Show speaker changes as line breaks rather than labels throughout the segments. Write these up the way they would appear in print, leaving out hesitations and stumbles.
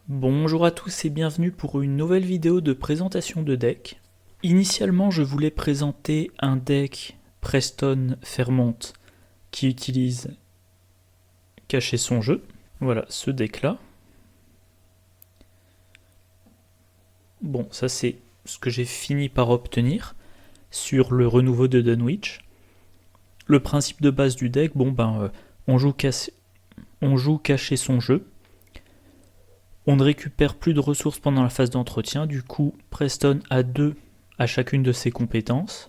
Bonjour à tous et bienvenue pour une nouvelle vidéo de présentation de deck. Initialement, je voulais présenter un deck Preston Fairmont qui utilise Cacher son jeu. Voilà, ce deck-là. Bon, ça c'est ce que j'ai fini par obtenir sur le renouveau de Dunwich. Le principe de base du deck, on joue Cacher son jeu. On ne récupère plus de ressources pendant la phase d'entretien, du coup Preston a 2 à chacune de ses compétences,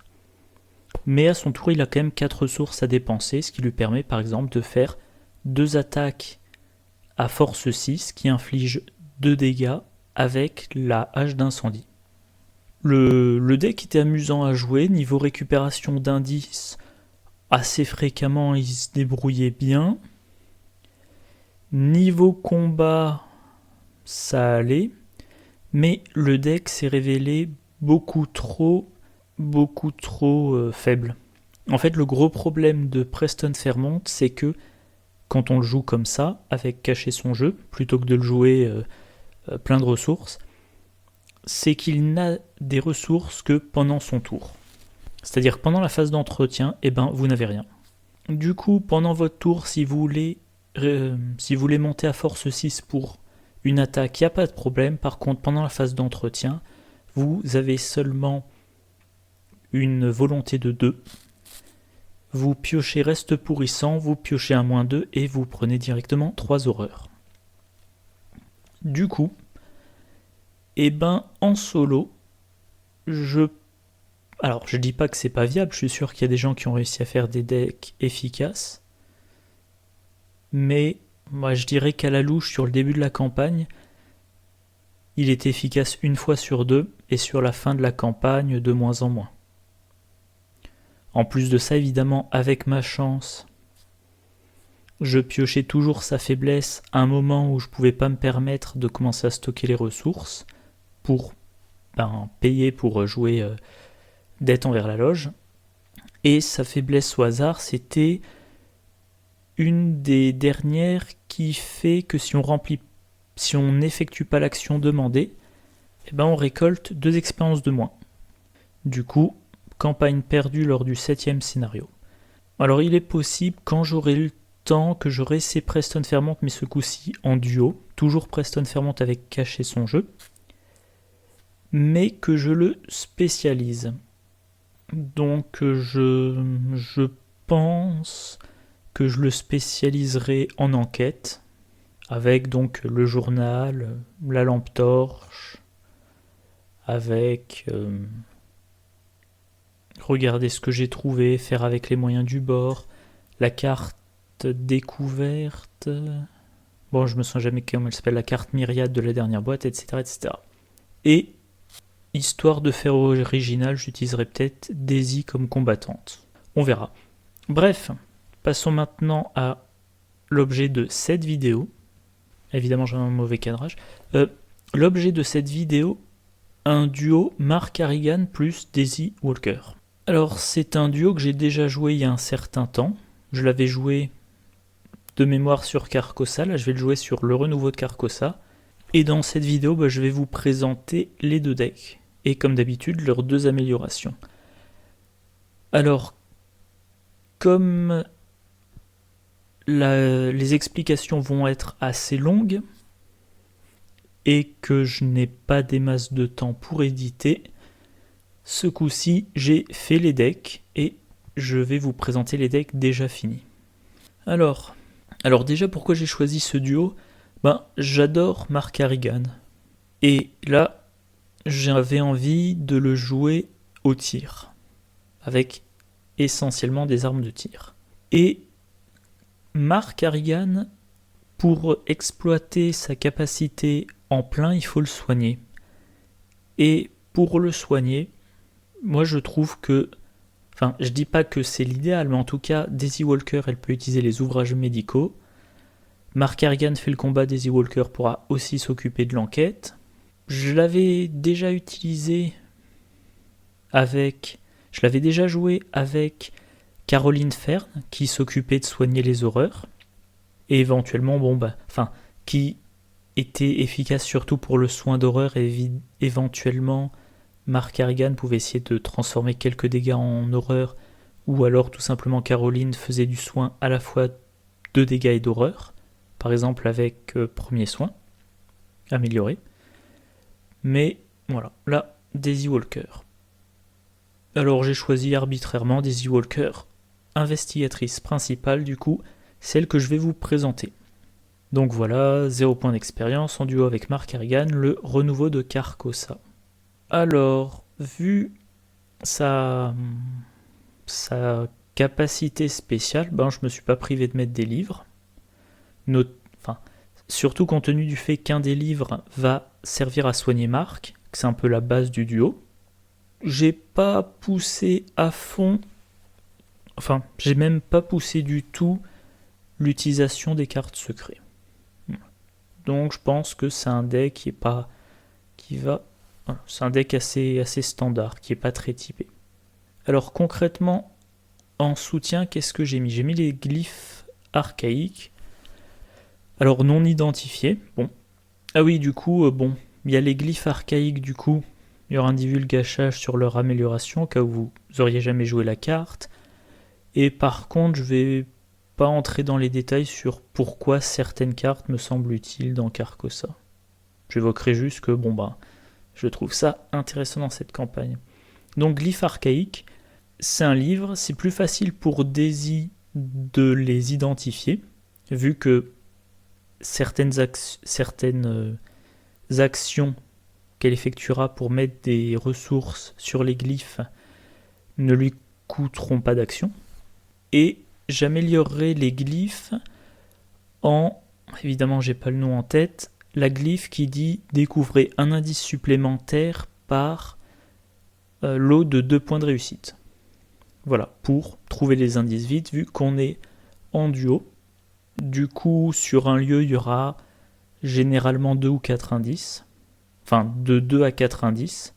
mais à son tour il a quand même 4 ressources à dépenser, ce qui lui permet par exemple de faire 2 attaques à force 6 qui infligent 2 dégâts avec la hache d'incendie. Le deck était amusant à jouer, niveau récupération d'indices, assez fréquemment il se débrouillait bien. Niveau combat, ça allait, mais le deck s'est révélé beaucoup trop faible. En fait, le gros problème de Preston Fairmont, c'est que quand on le joue comme ça, avec Cacher son jeu, plutôt que de le jouer plein de ressources, c'est qu'il n'a des ressources que pendant son tour. C'est-à-dire que pendant la phase d'entretien, vous n'avez rien. Du coup, pendant votre tour, si vous voulez monter à force 6 pour une attaque, il n'y a pas de problème. Par contre, pendant la phase d'entretien, vous avez seulement une volonté de 2. Vous piochez reste pourrissant, vous piochez un -2 et vous prenez directement 3 horreurs. Du coup, en solo, alors je dis pas que c'est pas viable, je suis sûr qu'il y a des gens qui ont réussi à faire des decks efficaces, mais moi je dirais qu'à la louche, sur le début de la campagne, il est efficace une fois sur 2, et sur la fin de la campagne, de moins en moins. En plus de ça, évidemment, avec ma chance, je piochais toujours sa faiblesse à un moment où je pouvais pas me permettre de commencer à stocker les ressources pour payer pour jouer dette envers la loge. Et sa faiblesse au hasard, c'était une des dernières qui fait que si on n'effectue pas l'action demandée, on récolte 2 expériences de moins. Du coup, campagne perdue lors du 7e scénario. Alors il est possible, quand j'aurai le temps, que j'aurai essayé Preston Fairmont, mais ce coup-ci en duo, toujours Preston Fairmont avec Cacher son jeu, mais que je le spécialise. Donc je pense que je le spécialiserai en enquête, avec donc le journal, la lampe torche, avec regarder ce que j'ai trouvé, faire avec les moyens du bord, la carte découverte, bon je me souviens jamais comment elle s'appelle, la carte myriade de la dernière boîte, etc. etc. Et histoire de faire original, j'utiliserai peut-être Daisy comme combattante. On verra. Bref, passons maintenant à l'objet de cette vidéo. Évidemment, j'ai un mauvais cadrage. L'objet de cette vidéo, un duo Mark Harrigan plus Daisy Walker. Alors, c'est un duo que j'ai déjà joué il y a un certain temps. Je l'avais joué de mémoire sur Carcosa. Là, je vais le jouer sur le renouveau de Carcosa. Et dans cette vidéo, je vais vous présenter les 2 decks. Et comme d'habitude, leurs 2 améliorations. Alors, comme les explications vont être assez longues et que je n'ai pas des masses de temps pour éditer, ce coup-ci, j'ai fait les decks et je vais vous présenter les decks déjà finis. Alors déjà, pourquoi j'ai choisi ce duo ? J'adore Mark Harrigan. Et là, j'avais envie de le jouer au tir, avec essentiellement des armes de tir. Et Mark Harrigan, pour exploiter sa capacité en plein, il faut le soigner. Et pour le soigner, moi je trouve que, je dis pas que c'est l'idéal, mais en tout cas, Daisy Walker, elle peut utiliser les ouvrages médicaux. Mark Harrigan fait le combat, Daisy Walker pourra aussi s'occuper de l'enquête. Je l'avais déjà utilisé je l'avais déjà joué avec Caroline Fern, qui s'occupait de soigner les horreurs, et éventuellement, qui était efficace surtout pour le soin d'horreur et éventuellement Mark Harrigan pouvait essayer de transformer quelques dégâts en horreur, ou alors tout simplement Caroline faisait du soin à la fois de dégâts et d'horreur, par exemple avec premier soin, amélioré. Mais voilà, là, Daisy Walker. Alors j'ai choisi arbitrairement Daisy Walker, investigatrice principale du coup, celle que je vais vous présenter. Donc voilà, 0 point d'expérience en duo avec Mark Harrigan, le renouveau de Carcosa. Alors, vu sa capacité spéciale, je me suis pas privé de mettre des livres. Surtout compte tenu du fait qu'un des livres va servir à soigner Mark, que c'est un peu la base du duo. J'ai pas poussé à fond, j'ai même pas poussé du tout l'utilisation des cartes secrets. Donc je pense que c'est un deck c'est un deck assez standard, qui est pas très typé. Alors concrètement, en soutien, qu'est-ce que j'ai mis ? J'ai mis les glyphes archaïques. Alors non identifiés, bon. Ah oui, du coup, il y a les glyphes archaïques, du coup, il y aura un divulgachage sur leur amélioration, au cas où vous auriez jamais joué la carte. Et par contre, je vais pas entrer dans les détails sur pourquoi certaines cartes me semblent utiles dans Carcosa. J'évoquerai juste que, je trouve ça intéressant dans cette campagne. Donc, glyphes archaïques, c'est un livre, c'est plus facile pour Daisy de les identifier, vu que certaines actions qu'elle effectuera pour mettre des ressources sur les glyphes ne lui coûteront pas d'action. Et j'améliorerai les glyphes en, évidemment j'ai pas le nom en tête, la glyphe qui dit découvrez un indice supplémentaire par lot de 2 points de réussite. Voilà, pour trouver les indices vite, vu qu'on est en duo. Du coup, sur un lieu, il y aura généralement 2 ou 4 indices. Enfin, de 2 à 4 indices.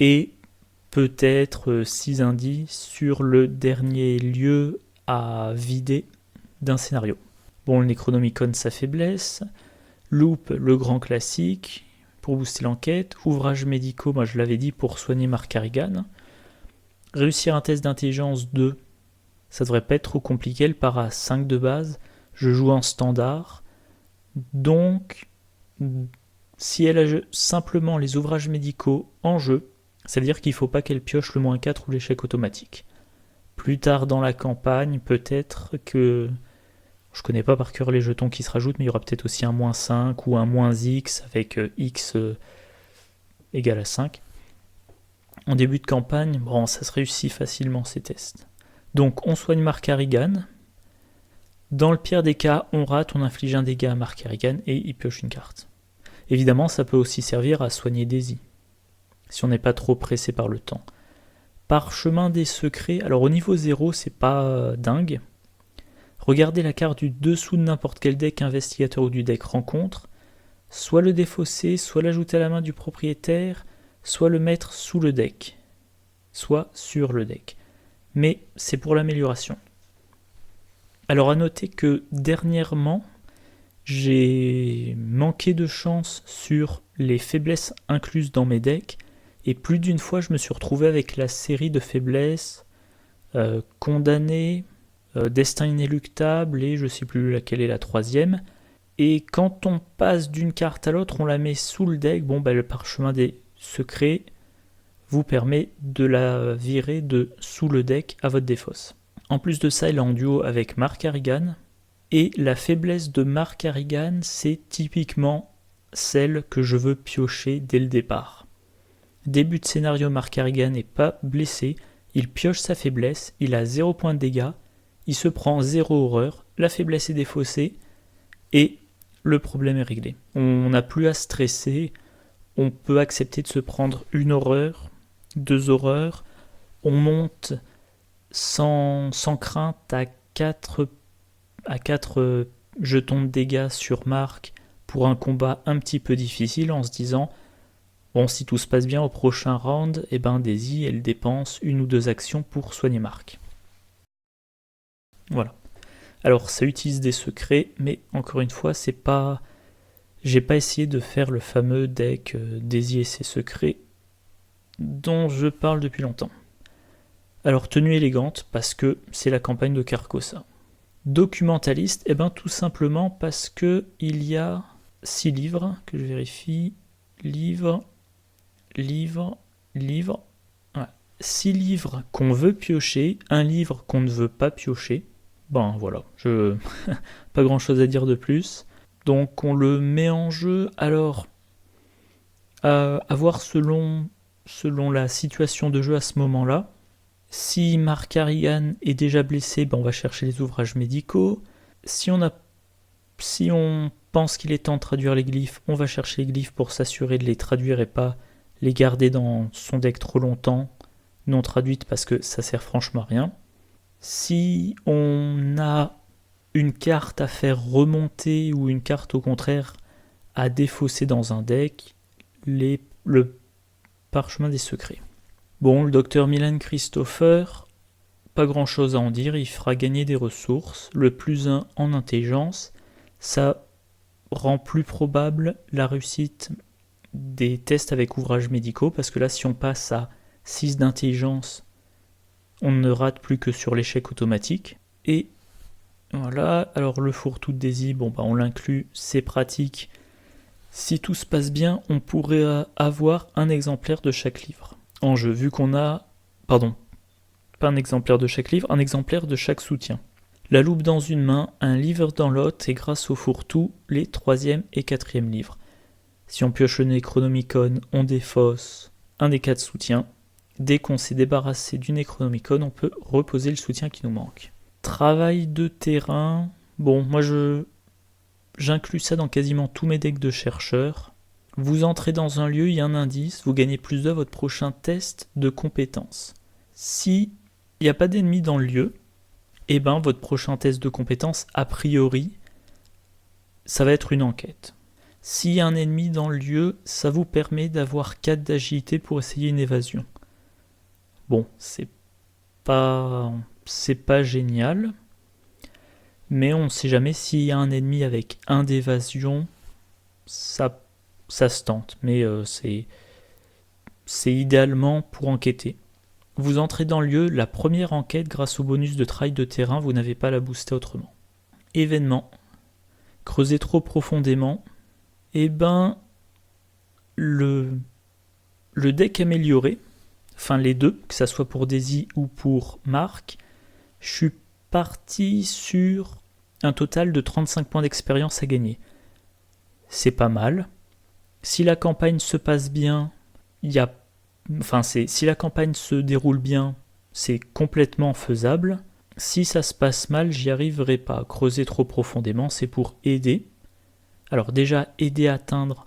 Et peut-être 6 indices sur le dernier lieu à vider d'un scénario. Bon, le Necronomicon, sa faiblesse. Loop, le grand classique, pour booster l'enquête. Ouvrages médicaux, moi je l'avais dit, pour soigner Mark Harrigan. Réussir un test d'intelligence 2, ça devrait pas être trop compliqué, elle part à 5 de base. Je joue en standard. Donc, si elle a simplement les ouvrages médicaux en jeu, ça veut dire qu'il ne faut pas qu'elle pioche le -4 ou l'échec automatique. Plus tard dans la campagne, peut-être que... Je connais pas par cœur les jetons qui se rajoutent, mais il y aura peut-être aussi un -5 ou un -X avec X égale à 5. En début de campagne, ça se réussit facilement ces tests. Donc on soigne Mark Harrigan. Dans le pire des cas, on rate, on inflige un dégât à Mark Harrigan et il pioche une carte. Évidemment, ça peut aussi servir à soigner Daisy, si on n'est pas trop pressé par le temps. Parchemin des secrets, alors au niveau 0, c'est pas dingue. Regardez la carte du dessous de n'importe quel deck investigateur ou du deck rencontre, soit le défausser, soit l'ajouter à la main du propriétaire, soit le mettre sous le deck, soit sur le deck. Mais c'est pour l'amélioration. Alors à noter que dernièrement, j'ai manqué de chance sur les faiblesses incluses dans mes decks, et plus d'une fois je me suis retrouvé avec la série de faiblesses condamné, destin inéluctable, et je sais plus laquelle est la troisième. Et quand on passe d'une carte à l'autre, on la met sous le deck, le parchemin des secrets vous permet de la virer de sous le deck à votre défausse. En plus de ça, elle est en duo avec Mark Harrigan. Et la faiblesse de Mark Harrigan, c'est typiquement celle que je veux piocher dès le départ. Début de scénario, Mark Harrigan n'est pas blessé, il pioche sa faiblesse, il a 0 point de dégâts, il se prend 0 horreur, la faiblesse est défaussée, et le problème est réglé. On n'a plus à stresser, on peut accepter de se prendre 1 horreur, 2 horreurs, on monte sans crainte à 4 jetons de dégâts sur Mark pour un combat un petit peu difficile en se disant si tout se passe bien au prochain round, Daisy elle dépense 1 ou 2 actions pour soigner Mark. Voilà. Alors ça utilise des secrets, mais encore une fois, c'est pas... j'ai pas essayé de faire le fameux deck Daisy et ses secrets dont je parle depuis longtemps. Alors tenue élégante parce que c'est la campagne de Carcosa. Documentaliste, tout simplement parce que il y a 6 livres, que je vérifie, livres, 6 livres qu'on veut piocher, un livre qu'on ne veut pas piocher. Bon voilà, pas grand chose à dire de plus. Donc on le met en jeu, alors à voir selon la situation de jeu à ce moment-là. Si Mark Harrigan est déjà blessé, on va chercher les ouvrages médicaux. Si on pense qu'il est temps de traduire les glyphes, on va chercher les glyphes pour s'assurer de les traduire et pas les garder dans son deck trop longtemps, non traduites parce que ça sert franchement à rien. Si on a une carte à faire remonter ou une carte au contraire à défausser dans un deck, le parchemin des secrets. Bon, le docteur Milan Christopher, pas grand chose à en dire, il fera gagner des ressources, le +1 en intelligence, ça rend plus probable la réussite des tests avec ouvrages médicaux, parce que là si on passe à 6 d'intelligence, on ne rate plus que sur l'échec automatique. Et voilà, alors le fourre-tout de Daisy, on l'inclut, c'est pratique. Si tout se passe bien, on pourrait avoir un exemplaire de chaque livre en jeu, vu qu'on a... Pardon, pas un exemplaire de chaque livre, un exemplaire de chaque soutien. La loupe dans une main, un livre dans l'autre, et grâce au fourre-tout, les 3e et 4e livres. Si on pioche le Necronomicon, on défausse un des 4 soutiens. Dès qu'on s'est débarrassé du Necronomicon, on peut reposer le soutien qui nous manque. Travail de terrain... moi j'inclus ça dans quasiment tous mes decks de chercheurs. Vous entrez dans un lieu, il y a un indice, vous gagnez +2 à votre prochain test de compétence. Si il n'y a pas d'ennemis dans le lieu, votre prochain test de compétence, a priori, ça va être une enquête. S'il y a un ennemi dans le lieu, ça vous permet d'avoir 4 d'agilité pour essayer une évasion. C'est pas génial, mais on ne sait jamais s'il y a un ennemi avec 1 d'évasion, ça se tente, mais c'est idéalement pour enquêter. Vous entrez dans le lieu, la première enquête, grâce au bonus de travail de terrain, vous n'avez pas à la booster autrement. Événement. Creusez trop profondément. Le deck amélioré, enfin les deux, que ça soit pour Daisy ou pour Mark, je suis parti sur un total de 35 points d'expérience à gagner. C'est pas mal. Si la campagne se passe bien, si la campagne se déroule bien, c'est complètement faisable. Si ça se passe mal, j'y arriverai pas. Creuser trop profondément, c'est pour aider. Alors déjà, aider à atteindre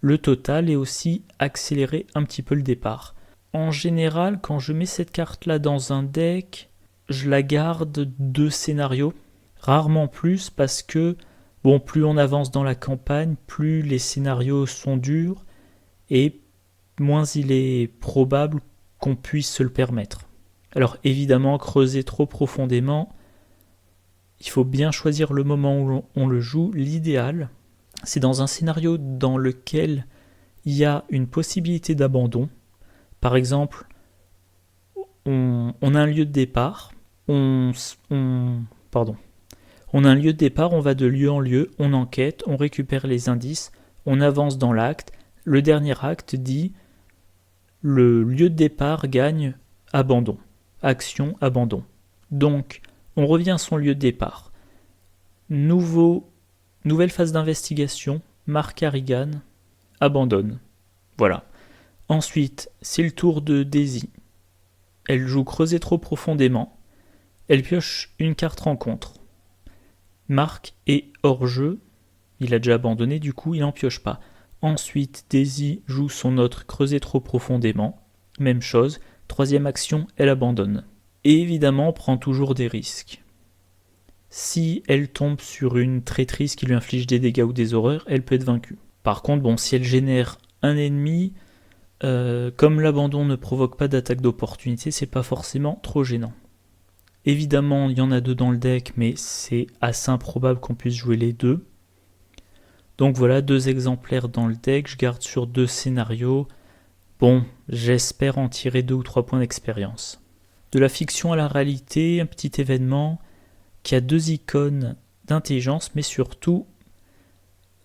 le total et aussi accélérer un petit peu le départ. En général, quand je mets cette carte-là dans un deck, je la garde 2 scénarios, rarement plus, parce que plus on avance dans la campagne, plus les scénarios sont durs et moins il est probable qu'on puisse se le permettre. Alors évidemment, creuser trop profondément, il faut bien choisir le moment où on le joue. L'idéal, c'est dans un scénario dans lequel il y a une possibilité d'abandon. Par exemple, on a un lieu de départ, on a un lieu de départ, on va de lieu en lieu, on enquête, on récupère les indices, on avance dans l'acte. Le dernier acte dit le lieu de départ gagne abandon. Action, abandon. Donc, on revient à son lieu de départ. Nouvelle phase d'investigation, Mark Harrigan abandonne. Voilà. Ensuite, c'est le tour de Daisy. Elle joue creuser trop profondément. Elle pioche une carte rencontre. Mark est hors jeu, il a déjà abandonné, du coup il n'en pioche pas. Ensuite, Daisy joue son autre creuser trop profondément. Même chose, 3e action, elle abandonne. Et évidemment, prend toujours des risques. Si elle tombe sur une traîtrise qui lui inflige des dégâts ou des horreurs, elle peut être vaincue. Par contre, si elle génère un ennemi, comme l'abandon ne provoque pas d'attaque d'opportunité, c'est pas forcément trop gênant. Évidemment, il y en a 2 dans le deck, mais c'est assez improbable qu'on puisse jouer les 2. Donc voilà, 2 exemplaires dans le deck, je garde sur 2 scénarios. Bon, j'espère en tirer 2 ou 3 points d'expérience. De la fiction à la réalité, un petit événement qui a 2 icônes d'intelligence, mais surtout,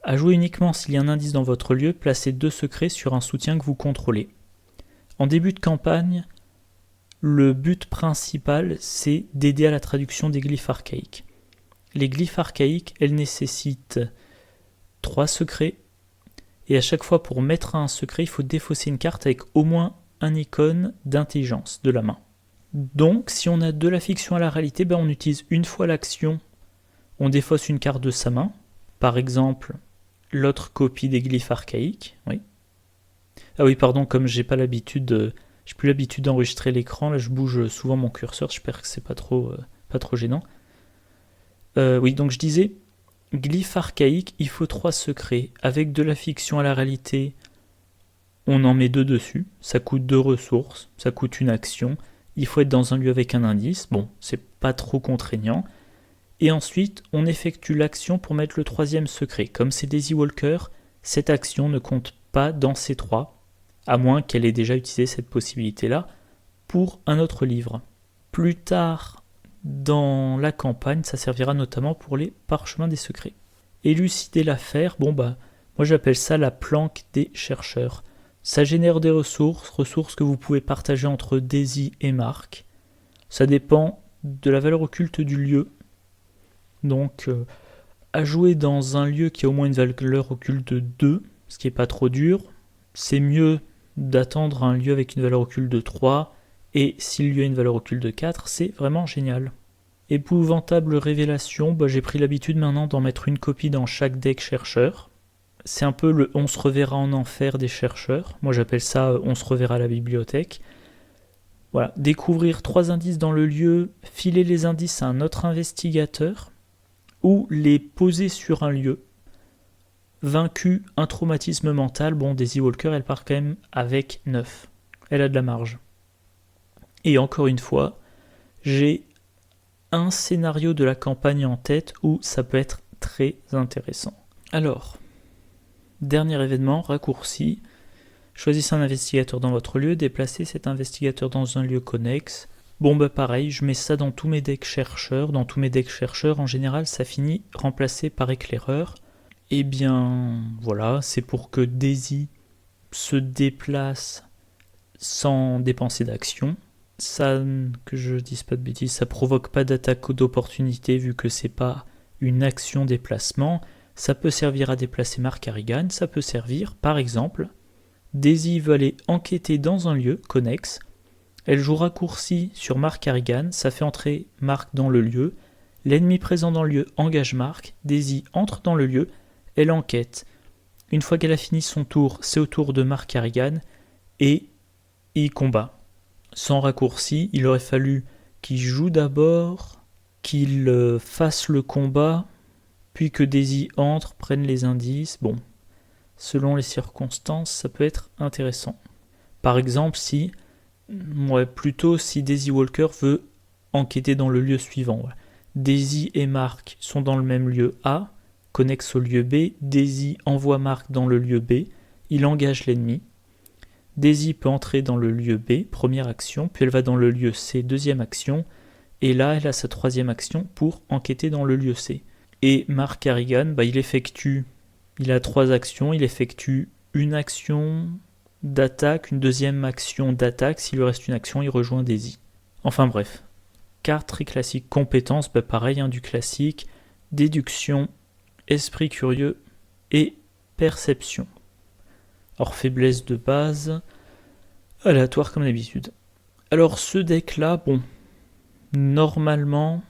à jouer uniquement s'il y a un indice dans votre lieu, placez 2 secrets sur un soutien que vous contrôlez. En début de campagne, le but principal, c'est d'aider à la traduction des glyphes archaïques. Les glyphes archaïques, elles nécessitent 3 secrets, et à chaque fois pour mettre un secret, il faut défausser une carte avec au moins un icône d'intelligence de la main. Donc, si on a de la fiction à la réalité, on utilise une fois l'action, on défausse une carte de sa main, par exemple l'autre copie des glyphes archaïques. Oui. Ah oui, pardon, comme j'ai plus l'habitude d'enregistrer l'écran, là je bouge souvent mon curseur, j'espère que c'est pas trop gênant. Oui, donc je disais, glyphes archaïques, il faut 3 secrets. Avec de la fiction à la réalité, on en met 2 dessus, ça coûte 2 ressources, ça coûte une action, il faut être dans un lieu avec un indice, bon, c'est pas trop contraignant. Et ensuite, on effectue l'action pour mettre le 3e secret. Comme c'est Daisy Walker, cette action ne compte pas dans ces 3, à moins qu'elle ait déjà utilisé cette possibilité-là pour un autre livre. Plus tard, dans la campagne, ça servira notamment pour les parchemins des secrets. Élucider l'affaire, moi j'appelle ça la planque des chercheurs. Ça génère des ressources que vous pouvez partager entre Daisy et Marc. Ça dépend de la valeur occulte du lieu. Donc, à jouer dans un lieu qui a au moins une valeur occulte de 2, ce qui n'est pas trop dur, c'est mieux d'attendre un lieu avec une valeur occulte de 3, et si le lieu a une valeur occulte de 4, c'est vraiment génial. Épouvantable révélation, j'ai pris l'habitude maintenant d'en mettre une copie dans chaque deck chercheur. C'est un peu le on se reverra en enfer des chercheurs. Moi j'appelle ça on se reverra à la bibliothèque. Voilà, découvrir 3 indices dans le lieu, filer les indices à un autre investigateur, ou les poser sur un lieu. Vaincu un traumatisme mental, Daisy Walker elle part quand même avec 9. Elle a de la marge. Et encore une fois, j'ai un scénario de la campagne en tête où ça peut être très intéressant. Alors, dernier événement, raccourci. Choisissez un investigateur dans votre lieu, déplacez cet investigateur dans un lieu connexe. Pareil, je mets ça dans tous mes decks chercheurs. Dans tous mes decks chercheurs, en général, ça finit remplacé par éclaireur. Eh bien, voilà, c'est pour que Daisy se déplace sans dépenser d'action. Ça, que je dise pas de bêtises, ça provoque pas d'attaque d'opportunité vu que c'est pas une action déplacement. Ça peut servir à déplacer Marc Harrigan, ça peut servir, par exemple, Daisy veut aller enquêter dans un lieu connexe, elle joue raccourci sur Marc Harrigan, ça fait entrer Marc dans le lieu, l'ennemi présent dans le lieu engage Marc, Daisy entre dans le lieu, elle enquête. Une fois qu'elle a fini son tour, c'est au tour de Marc Harrigan, et il combat. Sans raccourci, il aurait fallu qu'il joue d'abord, qu'il fasse le combat, puis que Daisy entre, prenne les indices. Selon les circonstances, ça peut être intéressant. Par exemple, si Daisy Walker veut enquêter dans le lieu suivant. Daisy et Marc sont dans le même lieu A, connexe au lieu B, Daisy envoie Marc dans le lieu B, il engage l'ennemi. Daisy peut entrer dans le lieu B, première action, puis elle va dans le lieu C, deuxième action, et là elle a sa 3e action pour enquêter dans le lieu C. Et Marc Harrigan, il a 3 actions, il effectue une action d'attaque, une 2e action d'attaque, s'il lui reste une action, il rejoint Daisy. Enfin bref, carte très classique, compétences, pareil, du classique, déduction, esprit curieux et perception. Or, faiblesse de base, aléatoire comme d'habitude. Alors, ce deck-là, normalement,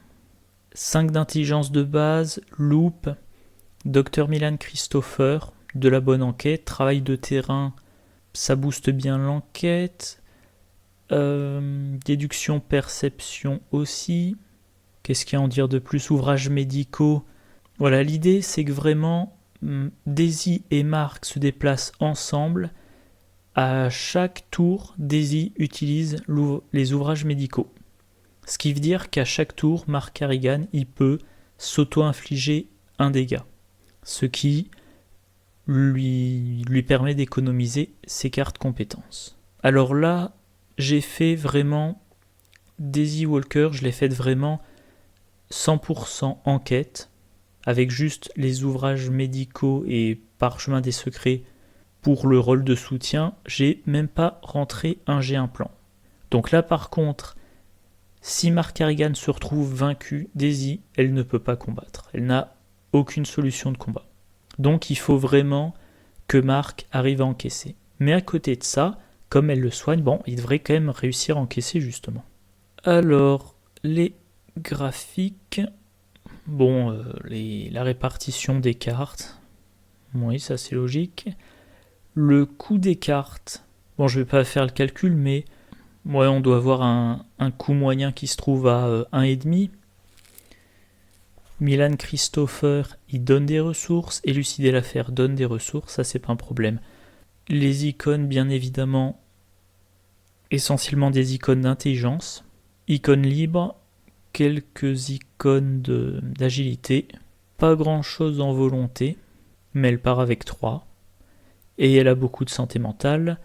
5 d'intelligence de base, loupe, Dr Milan Christopher, de la bonne enquête, travail de terrain, ça booste bien l'enquête, déduction, perception aussi. Qu'est-ce qu'il y a à en dire de plus? Ouvrages médicaux. Voilà, l'idée c'est que vraiment Daisy et Marc se déplacent ensemble. À chaque tour, Daisy utilise les ouvrages médicaux. Ce qui veut dire qu'à chaque tour, Marc Harrigan, il peut s'auto-infliger un dégât. Ce qui lui permet d'économiser ses cartes compétences. Alors là, j'ai fait vraiment Daisy Walker, je l'ai faite vraiment 100% enquête, avec juste les ouvrages médicaux et Parchemin des secrets pour le rôle de soutien. J'ai même pas rentré un G1 plan. Donc là par contre, si Mark Harrigan se retrouve vaincu, Daisy, elle ne peut pas combattre. Elle n'a aucune solution de combat. Donc il faut vraiment que Mark arrive à encaisser. Mais à côté de ça, comme elle le soigne, bon, il devrait quand même réussir à encaisser justement. Alors, les graphiques, bon, la répartition des cartes, oui, ça c'est logique. Le coût des cartes, bon, je vais pas faire le calcul, mais ouais, on doit avoir un coût moyen qui se trouve à 1,5. Milan Christopher, il donne des ressources, Élucider l'affaire donne des ressources, ça c'est pas un problème. Les icônes, bien évidemment, essentiellement des icônes d'intelligence. Icônes libres, quelques icônes d'agilité, pas grand chose en volonté, mais elle part avec 3. Et elle a beaucoup de santé mentale,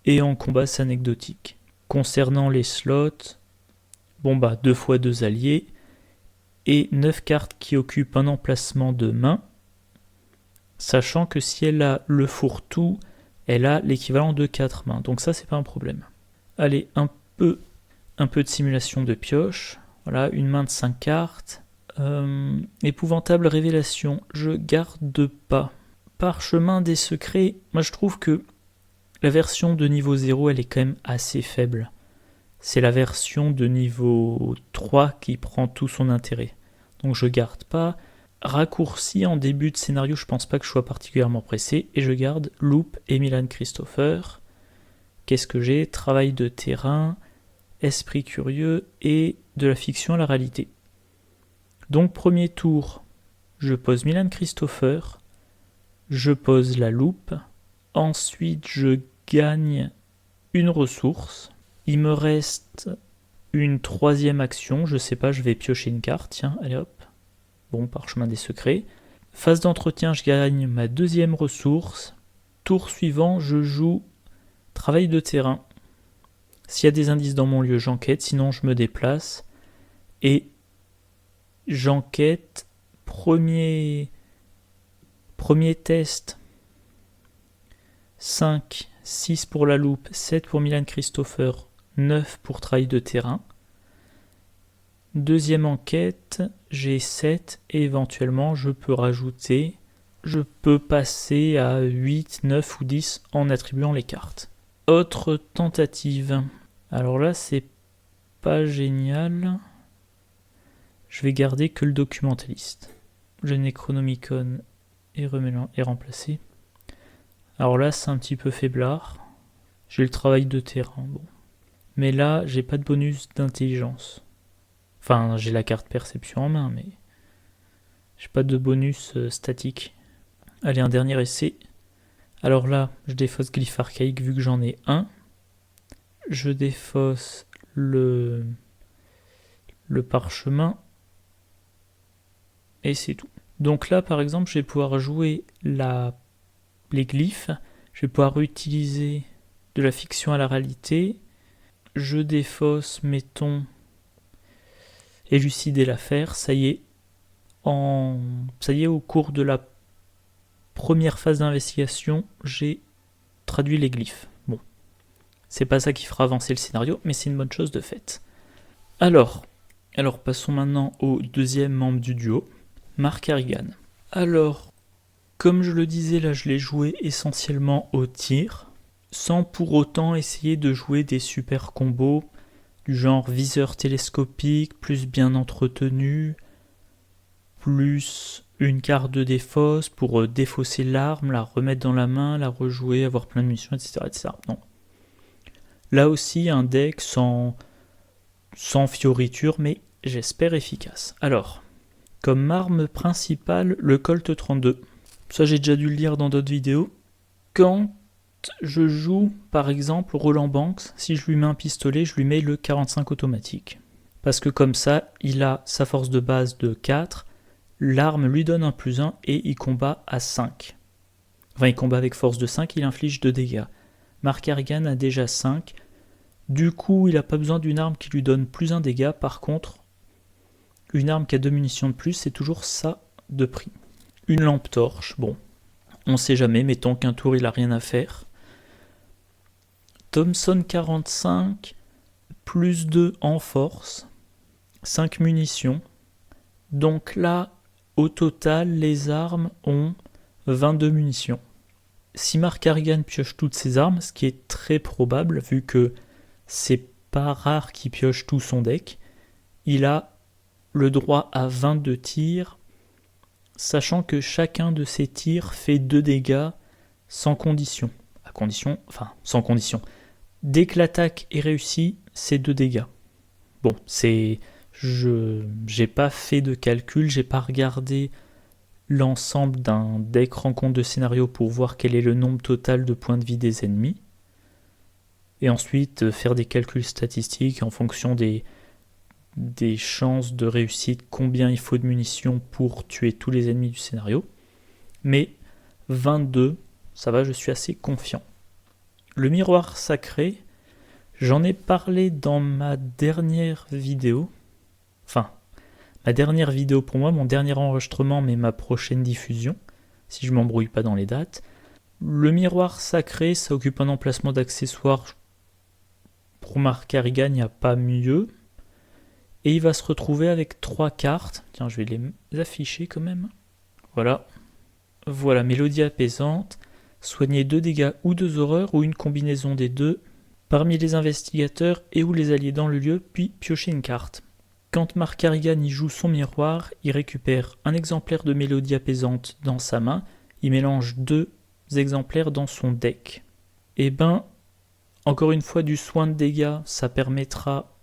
et en combat c'est anecdotique. Concernant les slots, bon bah 2 fois 2 alliés, et 9 cartes qui occupent un emplacement de main, sachant que si elle a le fourre-tout, elle a l'équivalent de 4 mains, donc ça c'est pas un problème. Allez, un peu de simulation de pioche, voilà, une main de 5 cartes, épouvantable révélation, je garde pas. Parchemin des secrets, moi je trouve que la version de niveau 0 elle est quand même assez faible. C'est la version de niveau 3 qui prend tout son intérêt. Donc je garde pas. Raccourci en début de scénario, je pense pas que je sois particulièrement pressé. Et je garde Loop et Milan Christopher. Qu'est-ce que j'ai? Travail de terrain, esprit curieux et de la fiction à la réalité. Donc premier tour, je pose Milan Christopher. Je pose la loupe. Ensuite, je gagne une ressource. Il me reste une 3e action, je sais pas, je vais piocher une carte, tiens, allez hop. Bon, Parchemin des secrets. Phase d'entretien, je gagne ma 2e ressource. Tour suivant, je joue travail de terrain. S'il y a des indices dans mon lieu, j'enquête, sinon je me déplace. Et j'enquête, premier test, 5, 6 pour la loupe, 7 pour Milan Christopher, 9 pour travail de terrain. Deuxième enquête, j'ai 7 et éventuellement je peux passer à 8, 9 ou 10 en attribuant les cartes. Autre tentative. Alors là, c'est pas génial. Je vais garder que le documentaliste. Le Necronomicon est remplacé. Alors là, c'est un petit peu faiblard. J'ai le travail de terrain, bon. Mais là, j'ai pas de bonus d'intelligence. Enfin, j'ai la carte perception en main, mais j'ai pas de bonus statique. Allez, un dernier essai. Alors là, je défausse Glyphe archaïque vu que j'en ai un. Je défausse le parchemin. Et c'est tout. Donc là, par exemple, je vais pouvoir jouer les glyphes. Je vais pouvoir utiliser de la fiction à la réalité. Je défausse, mettons, élucider l'affaire. Ça y est, au cours de la première phase d'investigation, j'ai traduit les glyphes. Bon, c'est pas ça qui fera avancer le scénario, mais c'est une bonne chose de fait. Alors passons maintenant au deuxième membre du duo, Mark Harrigan. Alors, comme je le disais, là je l'ai joué essentiellement au tir, sans pour autant essayer de jouer des super combos du genre viseur télescopique, plus bien entretenu, plus une carte de défausse pour défausser l'arme, la remettre dans la main, la rejouer, avoir plein de munitions, etc. etc. Non. Là aussi, un deck sans fioriture, mais j'espère efficace. Alors, comme arme principale, le Colt 32. Ça, j'ai déjà dû le dire dans d'autres vidéos. Quand je joue, par exemple, Roland Banks, si je lui mets un pistolet, je lui mets le 45 automatique. Parce que comme ça, il a sa force de base de 4, l'arme lui donne un +1 et il combat à 5. Enfin, il combat avec force de 5, il inflige 2 dégâts. Mark Harrigan a déjà 5. Du coup, il n'a pas besoin d'une arme qui lui donne plus 1 dégât. Par contre, une arme qui a 2 munitions de plus, c'est toujours ça de prix. Une lampe torche, bon, on sait jamais, mettons qu'un tour il a rien à faire. Thompson 45, plus 2 en force, 5 munitions. Donc là, au total, les armes ont 22 munitions. Si Mark Harrigan pioche toutes ses armes, ce qui est très probable, vu que c'est pas rare qu'il pioche tout son deck, il a le droit à 22 tirs, sachant que chacun de ces tirs fait 2 dégâts sans condition. Sans condition. Dès que l'attaque est réussie, c'est 2 dégâts. Bon, j'ai pas fait de calcul, j'ai pas regardé l'ensemble d'un deck rencontre de scénario pour voir quel est le nombre total de points de vie des ennemis. Et ensuite faire des calculs statistiques en fonction des chances de réussite, combien il faut de munitions pour tuer tous les ennemis du scénario. Mais 22, ça va, je suis assez confiant. Le miroir sacré, j'en ai parlé dans ma dernière vidéo. Enfin, ma dernière vidéo pour moi, mon dernier enregistrement, mais ma prochaine diffusion, si je m'embrouille pas dans les dates. Le miroir sacré, ça occupe un emplacement d'accessoire. Pour Mark Harrigan, il n'y a pas mieux. Et il va se retrouver avec 3 cartes. Tiens, je vais les afficher quand même. Voilà. Voilà, mélodie apaisante. Soigner 2 dégâts ou 2 horreurs, ou une combinaison des deux, parmi les investigateurs et ou les alliés dans le lieu, puis piocher une carte. Quand Mark Harrigan y joue son miroir, il récupère un exemplaire de mélodie apaisante dans sa main, il mélange 2 exemplaires dans son deck. Et ben, encore une fois, du soin de dégâts, ça permettra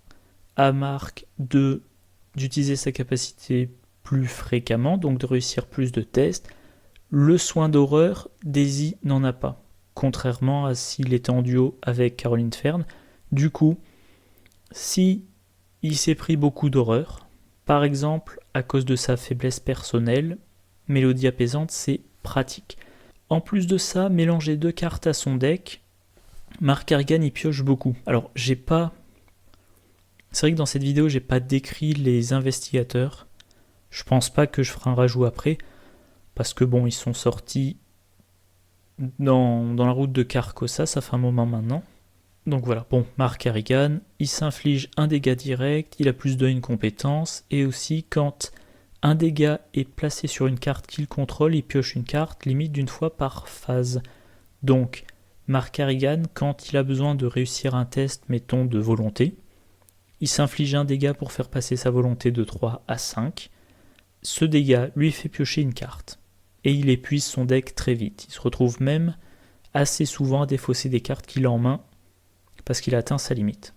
à Mark d'utiliser sa capacité plus fréquemment, donc de réussir plus de tests. Le soin d'horreur, Daisy n'en a pas, contrairement à s'il était en duo avec Caroline Fern. Du coup, si il s'est pris beaucoup d'horreur, par exemple à cause de sa faiblesse personnelle, mélodie apaisante, c'est pratique. En plus de ça, mélanger 2 cartes à son deck, Mark Harrigan y pioche beaucoup. Alors, c'est vrai que dans cette vidéo, j'ai pas décrit les investigateurs. Je pense pas que je ferai un rajout après, parce que bon, ils sont sortis dans la route de Carcosa, ça fait un moment maintenant. Donc voilà, bon, Mark Harrigan, il s'inflige un dégât direct, il a plus de une compétence, et aussi quand un dégât est placé sur une carte qu'il contrôle, il pioche une carte, limite d'une fois par phase. Donc, Mark Harrigan, quand il a besoin de réussir un test, mettons, de volonté, il s'inflige un dégât pour faire passer sa volonté de 3 à 5. Ce dégât lui fait piocher une carte. Et il épuise son deck très vite. Il se retrouve même assez souvent à défausser des cartes qu'il a en main parce qu'il a atteint sa limite.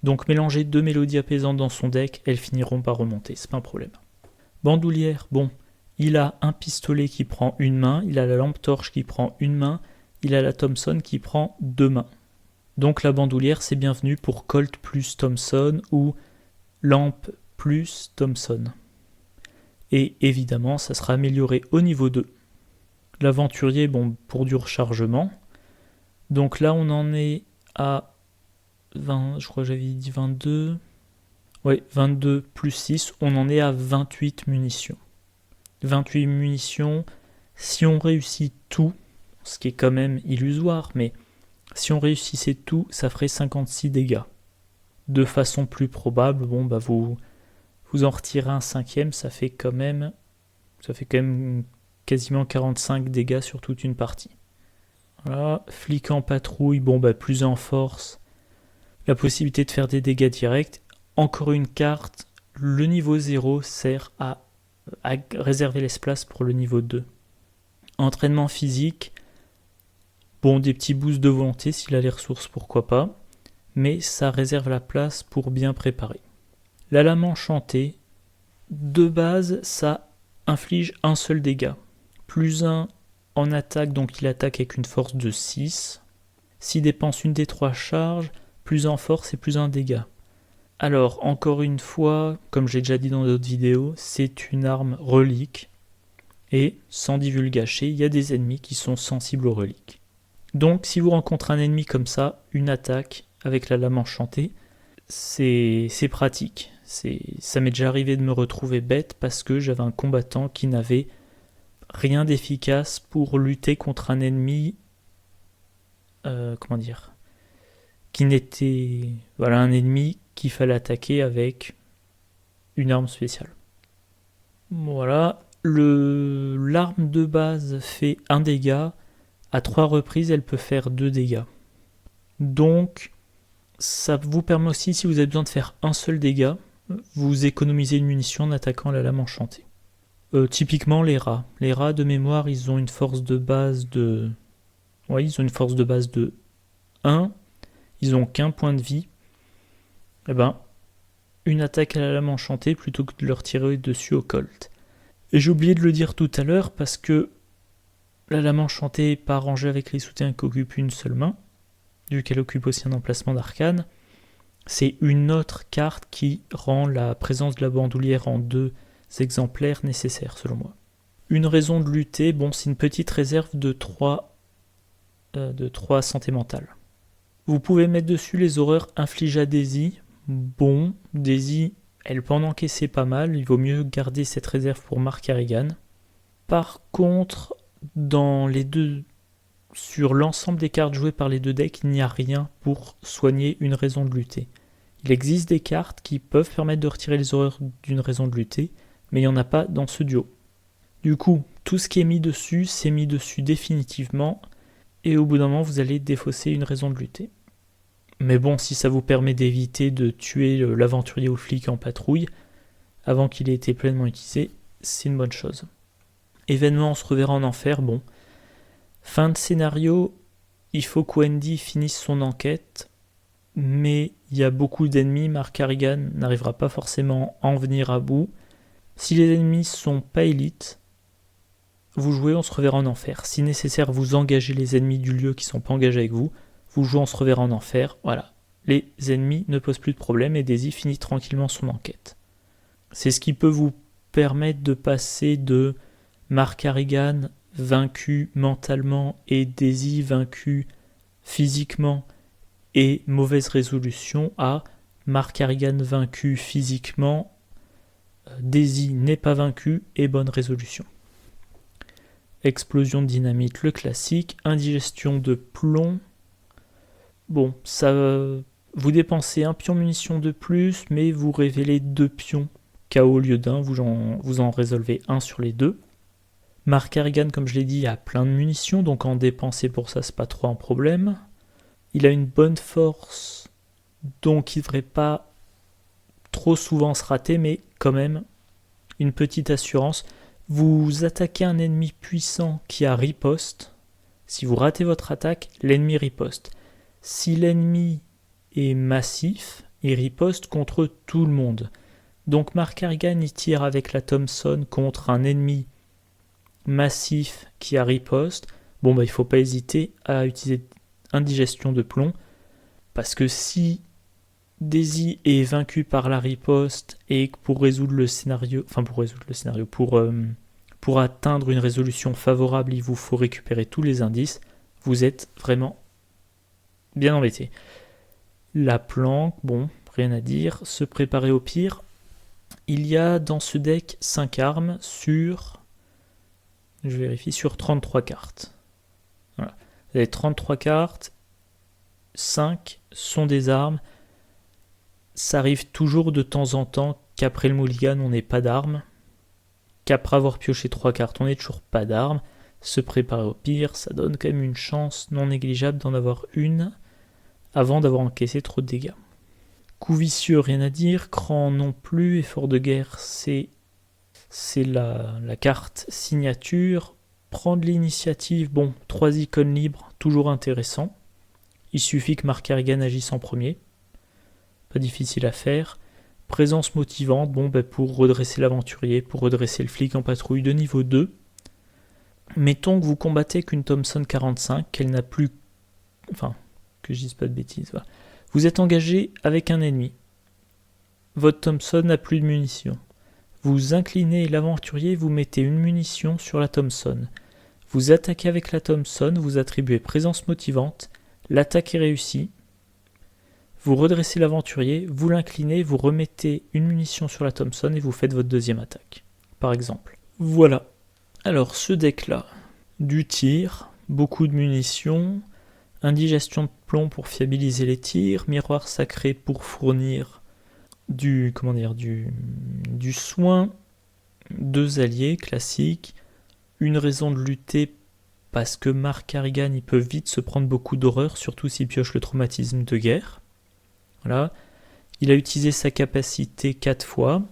Donc mélanger 2 mélodies apaisantes dans son deck, elles finiront par remonter, c'est pas un problème. Bandoulière, bon, il a un pistolet qui prend une main, il a la lampe torche qui prend une main, il a la Thompson qui prend 2 mains. Donc la bandoulière, c'est bienvenu pour Colt plus Thompson ou lampe plus Thompson. Et évidemment, ça sera amélioré au niveau 2. L'aventurier, bon, pour du rechargement. Donc là, on en est à 20, je crois que j'avais dit 22. Ouais, 22 plus 6, on en est à 28 munitions. 28 munitions, si on réussit tout, ce qui est quand même illusoire, mais si on réussissait tout, ça ferait 56 dégâts. De façon plus probable, bon, bah vous en retirez un 5e, ça fait quand même quasiment 45 dégâts sur toute une partie. Voilà, flic en patrouille, bon, bah plus en force, la possibilité de faire des dégâts directs. Encore une carte, le niveau 0 sert à réserver l'espace pour le niveau 2. Entraînement physique, bon, des petits boosts de volonté s'il a les ressources, pourquoi pas, mais ça réserve la place pour bien préparer. La lame enchantée, de base, ça inflige un seul dégât. Plus 1 en attaque, donc il attaque avec une force de 6. S'il dépense une des 3 charges, plus 1 en force et plus 1 dégât. Alors, encore une fois, comme j'ai déjà dit dans d'autres vidéos, c'est une arme relique. Et sans divulgacher, il y a des ennemis qui sont sensibles aux reliques. Donc si vous rencontrez un ennemi comme ça, une attaque avec la lame enchantée, c'est pratique. Ça m'est déjà arrivé de me retrouver bête parce que j'avais un combattant qui n'avait rien d'efficace pour lutter contre un ennemi, qui n'était, voilà, un ennemi qu'il fallait attaquer avec une arme spéciale. Voilà, l'arme de base fait 1 dégât, à 3 reprises elle peut faire 2 dégâts. Donc ça vous permet aussi, si vous avez besoin de faire un seul dégât, vous économisez une munition en attaquant la lame enchantée. Typiquement les rats. Les rats de mémoire, ils ont une force de base de... Ouais, ils ont une force de base de 1. Ils ont qu'un point de vie. Eh ben, une attaque à la lame enchantée plutôt que de leur tirer dessus au colt. Et j'ai oublié de le dire tout à l'heure parce que la lame enchantée n'est pas rangée avec les soutiens qui occupent une seule main, vu qu'elle occupe aussi un emplacement d'arcane. C'est une autre carte qui rend la présence de la bandoulière en 2 exemplaires nécessaire selon moi. Une raison de lutter, bon, c'est une petite réserve de 3 santé mentale. Vous pouvez mettre dessus les horreurs infligées à Daisy. Bon, Daisy, elle peut en encaisser pas mal, il vaut mieux garder cette réserve pour Mark Harrigan. Par contre, sur l'ensemble des cartes jouées par les 2 decks, il n'y a rien pour soigner une raison de lutter. Il existe des cartes qui peuvent permettre de retirer les horreurs d'une raison de lutter, mais il n'y en a pas dans ce duo. Du coup, tout ce qui est mis dessus, c'est mis dessus définitivement, et au bout d'un moment, vous allez défausser une raison de lutter. Mais bon, si ça vous permet d'éviter de tuer l'aventurier ou le flic en patrouille, avant qu'il ait été pleinement utilisé, c'est une bonne chose. Événement, on se reverra en enfer, bon. Fin de scénario, il faut que Wendy finisse son enquête, mais il y a beaucoup d'ennemis, Mark Harrigan n'arrivera pas forcément à en venir à bout. Si les ennemis sont pas élites, vous jouez, on se reverra en enfer. Si nécessaire, vous engagez les ennemis du lieu qui sont pas engagés avec vous, vous jouez, on se reverra en enfer, voilà. Les ennemis ne posent plus de problème et Daisy finit tranquillement son enquête. C'est ce qui peut vous permettre de passer de Mark Harrigan vaincu mentalement et Daisy vaincu physiquement et mauvaise résolution à Mark Harrigan vaincu physiquement, Daisy n'est pas vaincu et bonne résolution. Explosion de dynamite, le classique. Indigestion de plomb. Bon, ça, vous dépensez 1 pion munition de plus, mais vous révélez 2 pions KO au lieu d'1, vous en résolvez 1 sur les 2. Mark Harrigan, comme je l'ai dit, a plein de munitions, donc en dépenser pour ça, c'est pas trop un problème. Il a une bonne force, donc il ne devrait pas trop souvent se rater, mais quand même, une petite assurance. Vous attaquez un ennemi puissant qui a riposte. Si vous ratez votre attaque, l'ennemi riposte. Si l'ennemi est massif, il riposte contre tout le monde. Donc Mark Harrigan, il tire avec la Thompson contre un ennemi massif qui a riposte. Bon, il ne faut pas hésiter à utiliser indigestion de plomb, parce que si Daisy est vaincu par la riposte et que pour atteindre une résolution favorable, il vous faut récupérer tous les indices, vous êtes vraiment bien embêté. La planque, bon, rien à dire, se préparer au pire. Il y a dans ce deck 5 armes sur 33 cartes. Voilà. Vous avez 33 cartes, 5 sont des armes. Ça arrive toujours de temps en temps qu'après le mulligan, on n'ait pas d'armes. Qu'après avoir pioché 3 cartes, on n'ait toujours pas d'armes. Se préparer au pire, ça donne quand même une chance non négligeable d'en avoir une avant d'avoir encaissé trop de dégâts. Coup vicieux, rien à dire. Cran non plus. Effort de guerre, c'est la carte signature. Prendre l'initiative, bon, 3 icônes libres, toujours intéressant. Il suffit que Mark Harrigan agisse en premier. Pas difficile à faire. Présence motivante, bon, pour redresser l'aventurier, pour redresser le flic en patrouille de niveau 2. Mettons que vous combattez qu'une Thompson 45, qu'elle n'a plus... Enfin, que je dise pas de bêtises. Voilà. Vous êtes engagé avec un ennemi. Votre Thompson n'a plus de munitions. Vous inclinez l'aventurier, vous mettez une munition sur la Thompson. Vous attaquez avec la Thompson, vous attribuez présence motivante, l'attaque est réussie. Vous redressez l'aventurier, vous l'inclinez, vous remettez une munition sur la Thompson et vous faites votre deuxième attaque, par exemple. Voilà. Alors ce deck-là, du tir, beaucoup de munitions, indigestion de plomb pour fiabiliser les tirs, miroir sacré pour fournir du soin, 2 alliés classiques, une raison de lutter parce que Mark Carrigan il peut vite se prendre beaucoup d'horreur, surtout s'il pioche le traumatisme de guerre. Voilà. Il a utilisé sa capacité 4 fois.